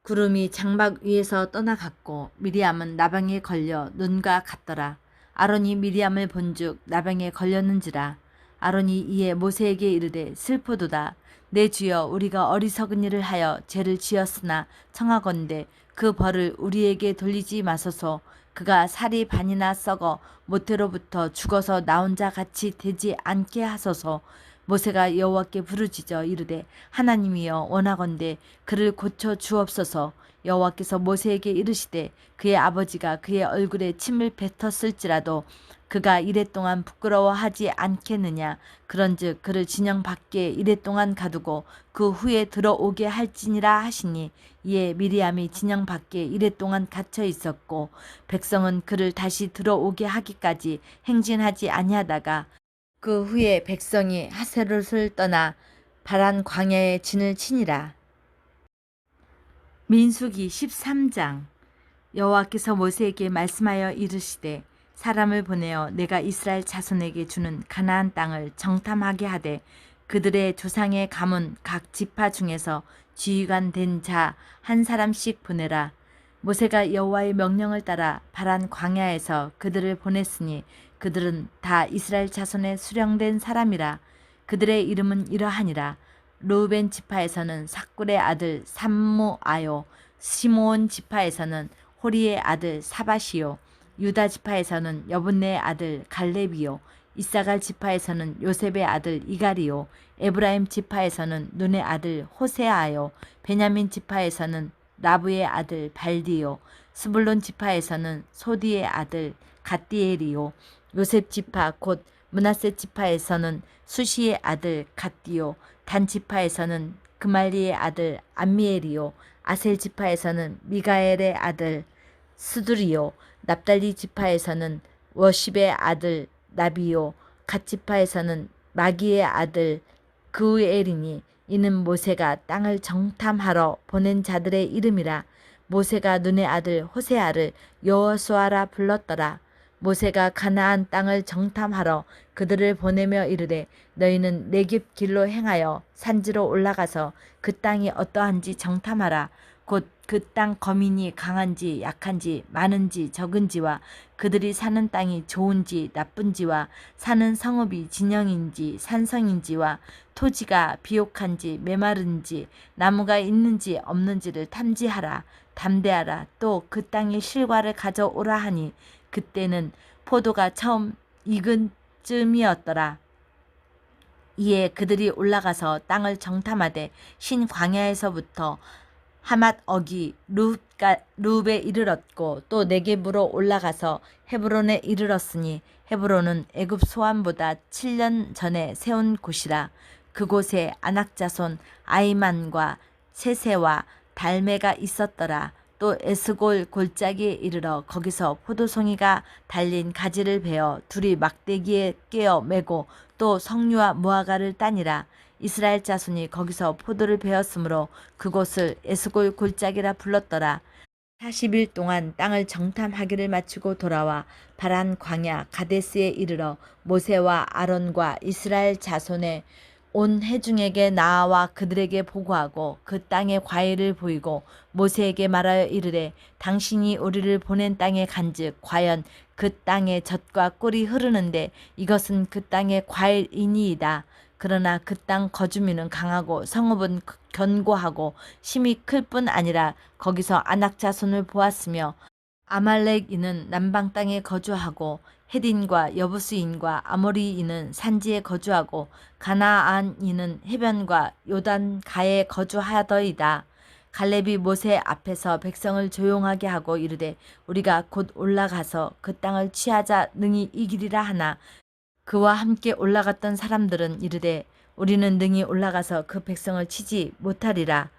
S1: 구름이 장막 위에서 떠나갔고 미리암은 나병에 걸려 눈과 같더라. 아론이 미리암을 본즉 나병에 걸렸는지라. 아론이 이에 모세에게 이르되 슬프도다. 내 주여 우리가 어리석은 일을 하여 죄를 지었으나 청하건대 그 벌을 우리에게 돌리지 마소서. 그가 살이 반이나 썩어 모태로부터 죽어서 나온 자 같이 되지 않게 하소서. 모세가 여호와께 부르짖어 이르되 하나님이여 원하건대 그를 고쳐 주옵소서. 여호와께서 모세에게 이르시되 그의 아버지가 그의 얼굴에 침을 뱉었을지라도 그가 이랫동안 부끄러워하지 않겠느냐. 그런즉 그를 진영 밖에 이랫동안 가두고 그 후에 들어오게 할지니라 하시니, 이에 미리암이 진영 밖에 이랫동안 갇혀 있었고 백성은 그를 다시 들어오게 하기까지 행진하지 아니하다가 그 후에 백성이 하세롯을 떠나 바란 광야에 진을 치니라. 민수기 13장. 여호와께서 모세에게 말씀하여 이르시되 사람을 보내어 내가 이스라엘 자손에게 주는 가나안 땅을 정탐하게 하되 그들의 조상의 가문 각 지파 중에서 지휘관 된 자 한 사람씩 보내라. 모세가 여호와의 명령을 따라 바란 광야에서 그들을 보냈으니 그들은 다 이스라엘 자손의 수령된 사람이라. 그들의 이름은 이러하니라. 르우벤 지파에서는 삭굴의 아들 삼무아요. 시므온 지파에서는 호리의 아들 사밧이요. 유다 지파에서는 여분네의 아들 갈렙이요. 이사갈 지파에서는 요셉의 아들 이갈이요. 에브라임 지파에서는 눈의 아들 호세아요. 베냐민 지파에서는 라브의 아들 발디요. 스불론 지파에서는 소디의 아들 갓디엘이요. 요셉 지파 곧 므낫세 지파에서는 수시의 아들 갓디요. 단 지파에서는 그말리의 아들 암미엘이요. 아셀 지파에서는 미가엘의 아들 스두리요. 납달리 지파에서는 워십의 아들 나비요. 갓 지파에서는 마기의 아들 그우엘이니 이는 모세가 땅을 정탐하러 보낸 자들의 이름이라. 모세가 눈의 아들 호세아를 여호수아라 불렀더라. 모세가 가나안 땅을 정탐하러 그들을 보내며 이르되 너희는 네겝 길로 행하여 산지로 올라가서 그 땅이 어떠한지 정탐하라. 곧 그 땅 거민이 강한지 약한지 많은지 적은지와 그들이 사는 땅이 좋은지 나쁜지와 사는 성읍이 진영인지 산성인지와 토지가 비옥한지 메마른지 나무가 있는지 없는지를 탐지하라. 담대하라. 또 그 땅의 실과를 가져오라 하니 그때는 포도가 처음 익은 쯤이었더라. 이에 그들이 올라가서 땅을 정탐하되 신 광야에서부터 하맛 어기 루읍에 이르렀고 또 네겝으로 올라가서 헤브론에 이르렀으니 헤브론은 애굽 소환보다 7년 전에 세운 곳이라. 그곳에 아낙 자손 아이만과 세세와 달메가 있었더라. 또 에스골 골짜기에 이르러 거기서 포도송이가 달린 가지를 베어 둘이 막대기에 깨어 메고 또 석류와 무화과를 따니라. 이스라엘 자손이 거기서 포도를 베었으므로 그곳을 에스골 골짜기라 불렀더라. 40일 동안 땅을 정탐하기를 마치고 돌아와 바란 광야 가데스에 이르러 모세와 아론과 이스라엘 자손의 온 회중에게 나아와 그들에게 보고하고 그 땅의 과일을 보이고 모세에게 말하여 이르되 당신이 우리를 보낸 땅에 간즉 과연 그 땅에 젖과 꿀이 흐르는데 이것은 그 땅의 과일이니이다. 그러나 그 땅 거주민은 강하고 성읍은 견고하고 심이 클 뿐 아니라 거기서 아낙 자손을 보았으며 아말렉인은 남방 땅에 거주하고 헤딘과 여부스인과 아모리인은 산지에 거주하고 가나안인은 해변과 요단가에 거주하더이다. 갈렙이 모세 앞에서 백성을 조용하게 하고 이르되 우리가 곧 올라가서 그 땅을 취하자 능히 이기리라 하나 그와 함께 올라갔던 사람들은 이르되 우리는 능히 올라가서 그 백성을 치지 못하리라.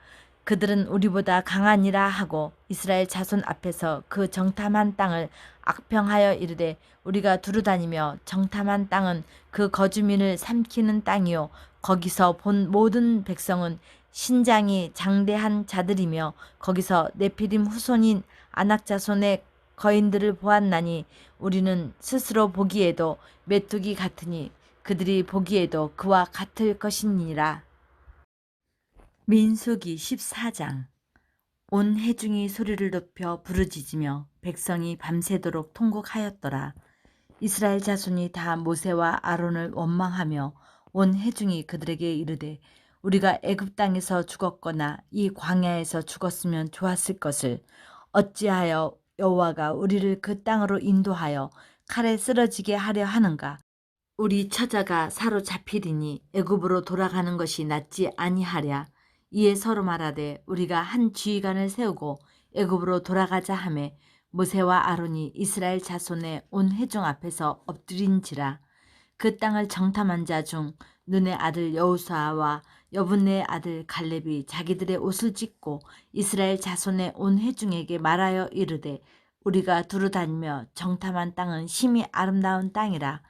S1: 그들은 우리보다 강하니라 하고 이스라엘 자손 앞에서 그 정탐한 땅을 악평하여 이르되 우리가 두루다니며 정탐한 땅은 그 거주민을 삼키는 땅이요 거기서 본 모든 백성은 신장이 장대한 자들이며 거기서 네피림 후손인 아낙 자손의 거인들을 보았나니 우리는 스스로 보기에도 메뚜기 같으니 그들이 보기에도 그와 같을 것이니라. 민수기 14장. 온 회중이 소리를 높여 부르짖으며 백성이 밤새도록 통곡하였더라. 이스라엘 자손이 다 모세와 아론을 원망하며 온 회중이 그들에게 이르되 우리가 애굽 땅에서 죽었거나 이 광야에서 죽었으면 좋았을 것을 어찌하여 여호와가 우리를 그 땅으로 인도하여 칼에 쓰러지게 하려 하는가? 우리 처자가 사로잡히리니 애굽으로 돌아가는 것이 낫지 아니하랴. 이에 서로 말하되 우리가 한 지휘관을 세우고 애굽으로 돌아가자 하매 모세와 아론이 이스라엘 자손의 온 회중 앞에서 엎드린지라. 그 땅을 정탐한 자 중 눈의 아들 여호수아와 여분네의 아들 갈렙이 자기들의 옷을 찢고 이스라엘 자손의 온 회중에게 말하여 이르되 우리가 두루다니며 정탐한 땅은 심히 아름다운 땅이라.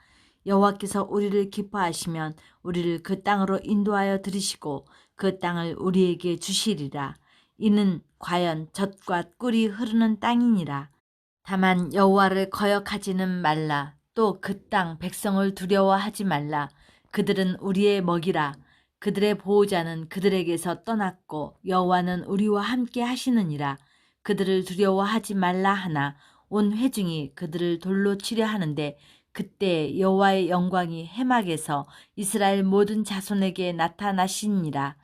S1: 여호와께서 우리를 기뻐하시면 우리를 그 땅으로 인도하여 들이시고 그 땅을 우리에게 주시리라. 이는 과연 젖과 꿀이 흐르는 땅이니라. 다만 여호와를 거역하지는 말라. 또 그 땅 백성을 두려워하지 말라. 그들은 우리의 먹이라. 그들의 보호자는 그들에게서 떠났고 여호와는 우리와 함께 하시느니라. 그들을 두려워하지 말라 하나 온 회중이 그들을 돌로 치려 하는데 그때 여호와의 영광이 해막에서 이스라엘 모든 자손에게 나타나시니라.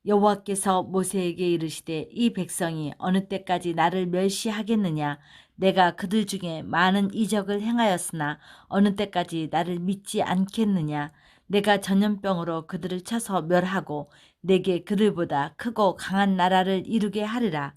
S1: 여호와께서 모세에게 이르시되 이 백성이 어느 때까지 나를 멸시하겠느냐. 내가 그들 중에 많은 이적을 행하였으나 어느 때까지 나를 믿지 않겠느냐. 내가 전염병으로 그들을 쳐서 멸하고 내게 그들보다 크고 강한 나라를 이루게 하리라.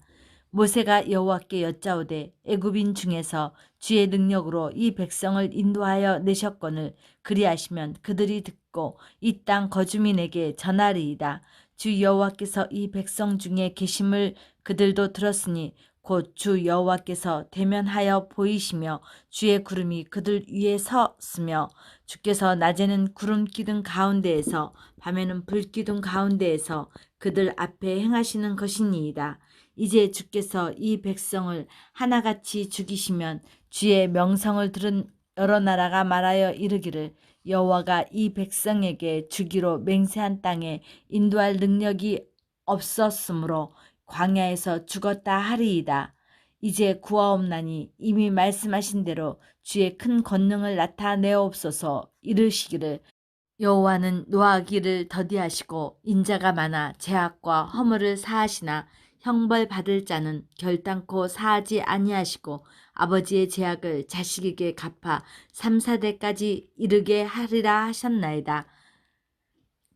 S1: 모세가 여호와께 여짜오되 애굽인 중에서 주의 능력으로 이 백성을 인도하여 내셨거늘 그리하시면 그들이 듣고 이 땅 거주민에게 전하리이다. 주 여호와께서 이 백성 중에 계심을 그들도 들었으니 곧 주 여호와께서 대면하여 보이시며 주의 구름이 그들 위에 섰으며 주께서 낮에는 구름 기둥 가운데에서 밤에는 불 기둥 가운데에서 그들 앞에 행하시는 것이니이다. 이제 주께서 이 백성을 하나같이 죽이시면 주의 명성을 들은 여러 나라가 말하여 이르기를 여호와가 이 백성에게 주기로 맹세한 땅에 인도할 능력이 없었으므로 광야에서 죽었다 하리이다. 이제 구하옵나니 이미 말씀하신 대로 주의 큰 권능을 나타내옵소서. 이르시기를 여호와는 노하기를 더디하시고 인자가 많아 죄악과 허물을 사하시나 형벌 받을 자는 결단코 사하지 아니하시고 아버지의 죄악을 자식에게 갚아 3, 4대까지 이르게 하리라 하셨나이다.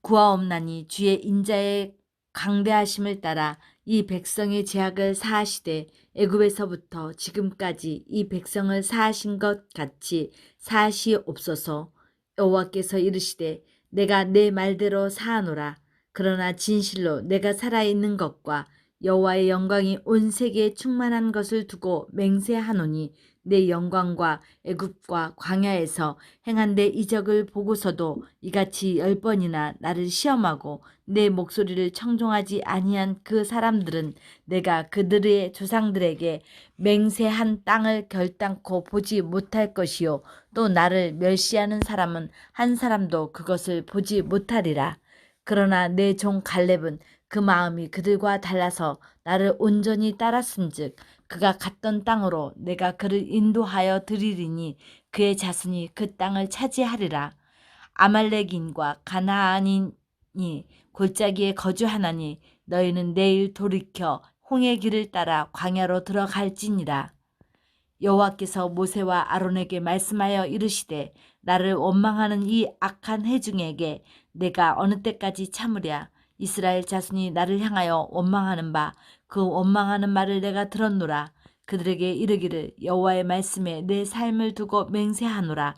S1: 구하옵나니 주의 인자의 강대하심을 따라 이 백성의 죄악을 사하시되 애굽에서부터 지금까지 이 백성을 사하신 것 같이 사하시옵소서. 여호와께서 이르시되 내가 내 말대로 사하노라. 그러나 진실로 내가 살아있는 것과 여호와의 영광이 온 세계에 충만한 것을 두고 맹세하노니 내 영광과 애굽과 광야에서 행한 내 이적을 보고서도 이같이 10번이나 나를 시험하고 내 목소리를 청종하지 아니한 그 사람들은 내가 그들의 조상들에게 맹세한 땅을 결단코 보지 못할 것이요 또 나를 멸시하는 사람은 한 사람도 그것을 보지 못하리라. 그러나 내 종 갈렙은 그 마음이 그들과 달라서 나를 온전히 따랐은즉 그가 갔던 땅으로 내가 그를 인도하여 드리리니 그의 자손이 그 땅을 차지하리라. 아말렉인과 가나안인이 골짜기에 거주하나니 너희는 내일 돌이켜 홍해 길을 따라 광야로 들어갈지니라. 여호와께서 모세와 아론에게 말씀하여 이르시되 나를 원망하는 이 악한 회중에게 내가 어느 때까지 참으랴. 이스라엘 자손이 나를 향하여 원망하는 바 그 원망하는 말을 내가 들었노라. 그들에게 이르기를 여호와의 말씀에 내 삶을 두고 맹세하노라.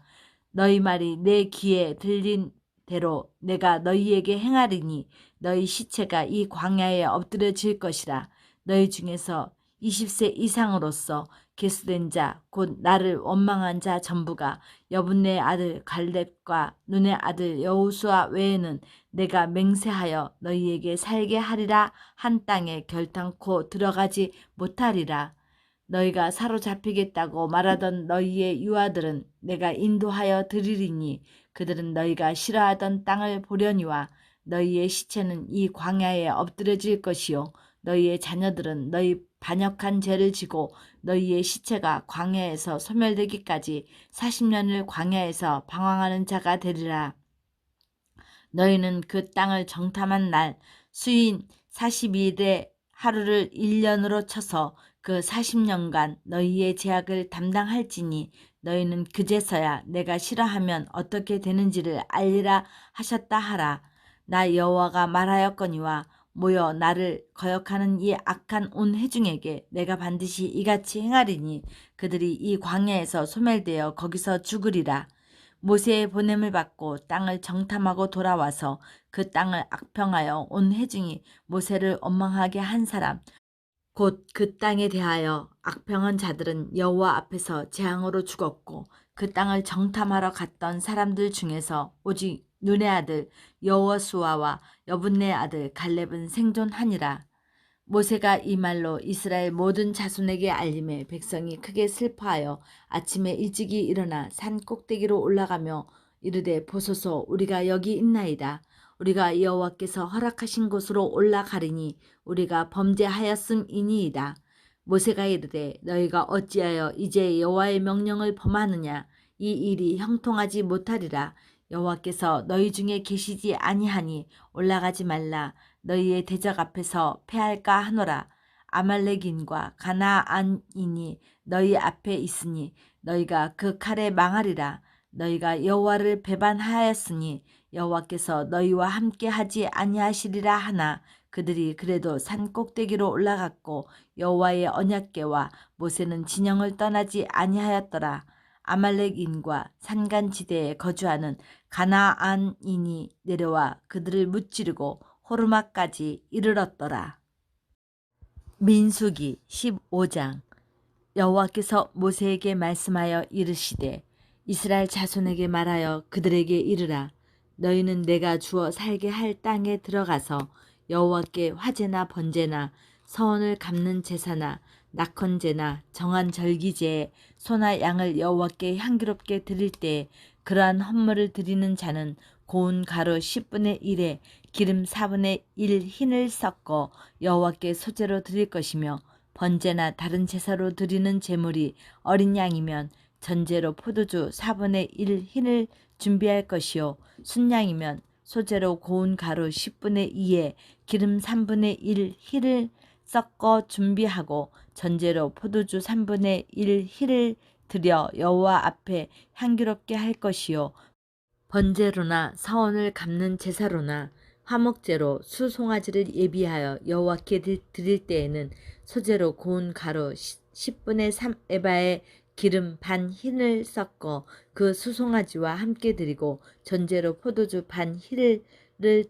S1: 너희 말이 내 귀에 들린 대로 내가 너희에게 행하리니 너희 시체가 이 광야에 엎드려질 것이라. 너희 중에서 20세 이상으로서 계수된 자 곧 나를 원망한 자 전부가 여분네의 아들 갈렙과 눈의 아들 여호수아 외에는 내가 맹세하여 너희에게 살게 하리라 한 땅에 결단코 들어가지 못하리라. 너희가 사로잡히겠다고 말하던 너희의 유아들은 내가 인도하여 드리리니 그들은 너희가 싫어하던 땅을 보려니와 너희의 시체는 이 광야에 엎드려질 것이요 너희의 자녀들은 너희 반역한 죄를 지고 너희의 시체가 광야에서 소멸되기까지 40년을 광야에서 방황하는 자가 되리라. 너희는 그 땅을 정탐한 날 수인 42일에 하루를 1년으로 쳐서 그 40년간 너희의 죄악을 담당할지니 너희는 그제서야 내가 싫어하면 어떻게 되는지를 알리라 하셨다 하라. 나 여호와가 말하였거니와 모여 나를 거역하는 이 악한 온 회중에게 내가 반드시 이같이 행하리니 그들이 이 광야에서 소멸되어 거기서 죽으리라. 모세의 보냄을 받고 땅을 정탐하고 돌아와서 그 땅을 악평하여 온 회중이 모세를 원망하게 한 사람 곧 그 땅에 대하여 악평한 자들은 여호와 앞에서 재앙으로 죽었고 그 땅을 정탐하러 갔던 사람들 중에서 오직 눈의 아들 여호수아와 여분네 아들 갈렙은 생존하니라. 모세가 이 말로 이스라엘 모든 자손에게 알림에 백성이 크게 슬퍼하여 아침에 일찍이 일어나 산 꼭대기로 올라가며 이르되 보소서 우리가 여기 있나이다. 우리가 여호와께서 허락하신 곳으로 올라가리니 우리가 범죄하였음이니이다. 모세가 이르되 너희가 어찌하여 이제 여호와의 명령을 범하느냐. 이 일이 형통하지 못하리라. 여호와께서 너희 중에 계시지 아니하니 올라가지 말라. 너희의 대적 앞에서 패할까 하노라. 아말렉인과 가나안인이 너희 앞에 있으니 너희가 그 칼에 망하리라. 너희가 여호와를 배반하였으니 여호와께서 너희와 함께 하지 아니하시리라 하나 그들이 그래도 산 꼭대기로 올라갔고 여호와의 언약궤와 모세는 진영을 떠나지 아니하였더라. 아말렉인과 산간지대에 거주하는 가나안인이 내려와 그들을 무찌르고 호르마까지 이르렀더라. 민수기 15장. 여호와께서 모세에게 말씀하여 이르시되 이스라엘 자손에게 말하여 그들에게 이르라. 너희는 내가 주어 살게 할 땅에 들어가서 여호와께 화제나 번제나 서원을 갚는 제사나 낙헌제나 정한 절기제에 소나 양을 여호와께 향기롭게 드릴 때에 그러한 헌물을 드리는 자는 고운 가루 10분의 1에 기름 4분의 1 흰을 섞어 여호와께 소제로 드릴 것이며 번제나 다른 제사로 드리는 제물이 어린 양이면 전제로 포도주 4분의 1 흰을 준비할 것이요 순양이면 소제로 고운 가루 10분의 2에 기름 3분의 1 흰을 섞어 준비하고 전제로 포도주 3분의 1 흰을 드려 여호와 앞에 향기롭게 할 것이요 번제로나 서원을 갚는 제사로나 화목제로 수송아지를 예비하여 여호와께 드릴 때에는 소제로 고운 가루 10분의 3 에바에 기름 반 흰을 섞어 그 수송아지와 함께 드리고 전제로 포도주 반 흰을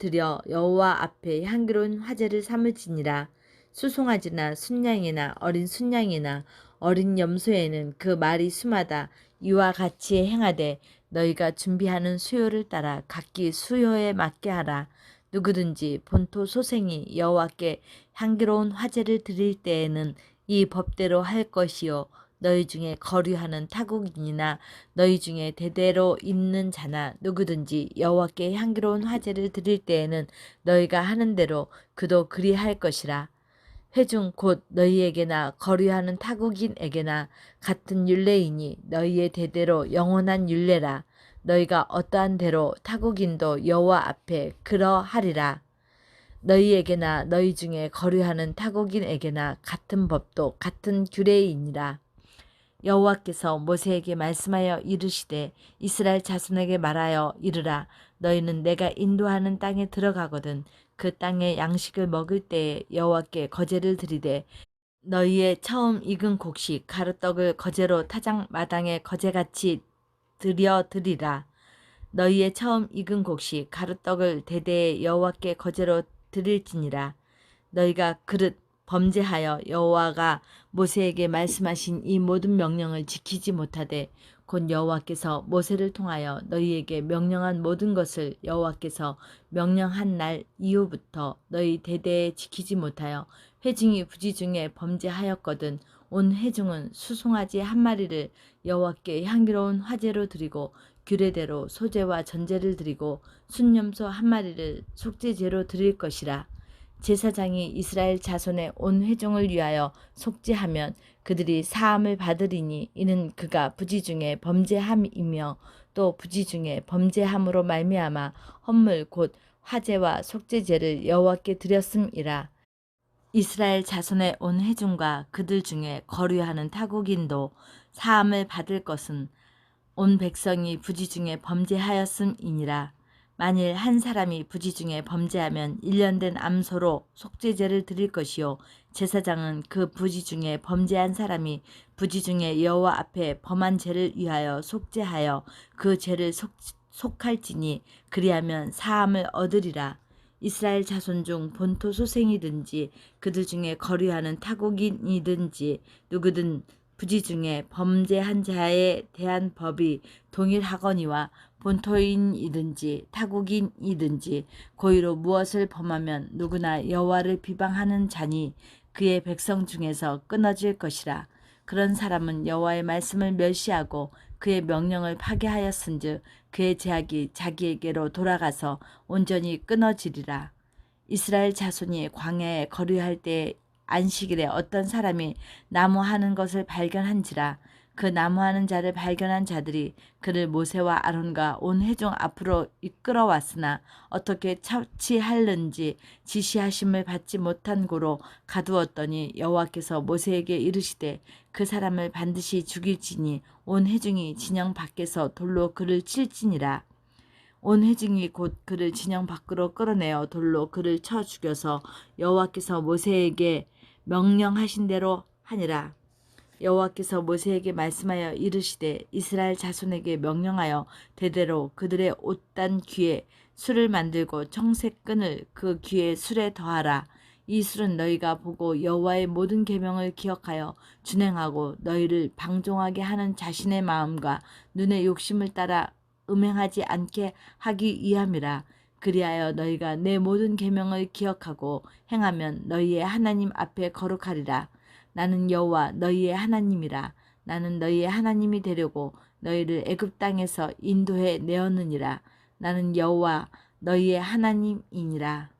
S1: 드려 여호와 앞에 향기로운 화제를 삼을지니라. 수송아지나 순양이나 어린 순양이나 어린 염소에는 그 말이 수마다 이와 같이 행하되 너희가 준비하는 수요를 따라 각기 수요에 맞게 하라. 누구든지 본토 소생이 여호와께 향기로운 화제를 드릴 때에는 이 법대로 할 것이요 너희 중에 거류하는 타국인이나 너희 중에 대대로 있는 자나 누구든지 여호와께 향기로운 화제를 드릴 때에는 너희가 하는 대로 그도 그리할 것이라. 회중 곧 너희에게나 거류하는 타국인에게나 같은 율례이니 너희의 대대로 영원한 율례라. 너희가 어떠한 대로 타국인도 여호와 앞에 그러하리라. 너희에게나 너희 중에 거류하는 타국인에게나 같은 법도 같은 규례이니라. 여호와께서 모세에게 말씀하여 이르시되 이스라엘 자손에게 말하여 이르라. 너희는 내가 인도하는 땅에 들어가거든 그 땅의 양식을 먹을 때에 여호와께 거제를 드리되 너희의 처음 익은 곡식 가루떡을 거제로 타작 마당에 거제같이 드리라. 너희의 처음 익은 곡식 가루떡을 대대에 여호와께 거제로 드릴지니라. 너희가 그릇 범죄하여 여호와가 모세에게 말씀하신 이 모든 명령을 지키지 못하되 곧 여호와께서 모세를 통하여 너희에게 명령한 모든 것을 여호와께서 명령한 날 이후부터 너희 대대에 지키지 못하여 회중이 부지중에 범죄하였거든 온 회중은 수송아지 한 마리를 여호와께 향기로운 화제로 드리고 규례대로 소제와 전제를 드리고 순염소 한 마리를 속죄제로 드릴 것이라. 제사장이 이스라엘 자손의 온 회중을 위하여 속죄하면 그들이 사함을 받으리니 이는 그가 부지중에 범죄함이며 또 부지중에 범죄함으로 말미암아 헌물 곧 화제와 속죄제를 여호와께 드렸음이라. 이스라엘 자손의 온 회중과 그들 중에 거류하는 타국인도 사함을 받을 것은 온 백성이 부지중에 범죄하였음이니라. 만일 한 사람이 부지중에 범죄하면 1년 된 암소로 속죄제를 드릴 것이요 제사장은 그 부지중에 범죄한 사람이 부지중에 여호와 앞에 범한 죄를 위하여 속죄하여 그 죄를 속할지니 그리하면 사함을 얻으리라. 이스라엘 자손 중 본토 소생이든지 그들 중에 거류하는 타국인이든지 누구든 부지 중에 범죄한 자에 대한 법이 동일하거니와 본토인이든지 타국인이든지 고의로 무엇을 범하면 누구나 여호와를 비방하는 자니 그의 백성 중에서 끊어질 것이라. 그런 사람은 여호와의 말씀을 멸시하고 그의 명령을 파괴하였은즉 그의 제약이 자기에게로 돌아가서 온전히 끊어지리라. 이스라엘 자손이 광야에 거류할 때 안식일에 어떤 사람이 나무하는 것을 발견한지라. 그 나무하는 자를 발견한 자들이 그를 모세와 아론과 온 회중 앞으로 이끌어왔으나 어떻게 처치할는지 지시하심을 받지 못한 고로 가두었더니 여호와께서 모세에게 이르시되 그 사람을 반드시 죽일지니 온 회중이 진영 밖에서 돌로 그를 칠지니라. 온 회중이 곧 그를 진영 밖으로 끌어내어 돌로 그를 쳐 죽여서 여호와께서 모세에게 명령하신 대로 하니라. 여호와께서 모세에게 말씀하여 이르시되 이스라엘 자손에게 명령하여 대대로 그들의 옷단 귀에 술을 만들고 청색 끈을 그 귀에 술에 더하라. 이 술은 너희가 보고 여호와의 모든 계명을 기억하여 준행하고 너희를 방종하게 하는 자신의 마음과 눈의 욕심을 따라 음행하지 않게 하기 위함이라. 그리하여 너희가 내 모든 계명을 기억하고 행하면 너희의 하나님 앞에 거룩하리라. 나는 여호와 너희의 하나님이라. 나는 너희의 하나님이 되려고 너희를 애굽 땅에서 인도해 내었느니라. 나는 여호와 너희의 하나님이니라.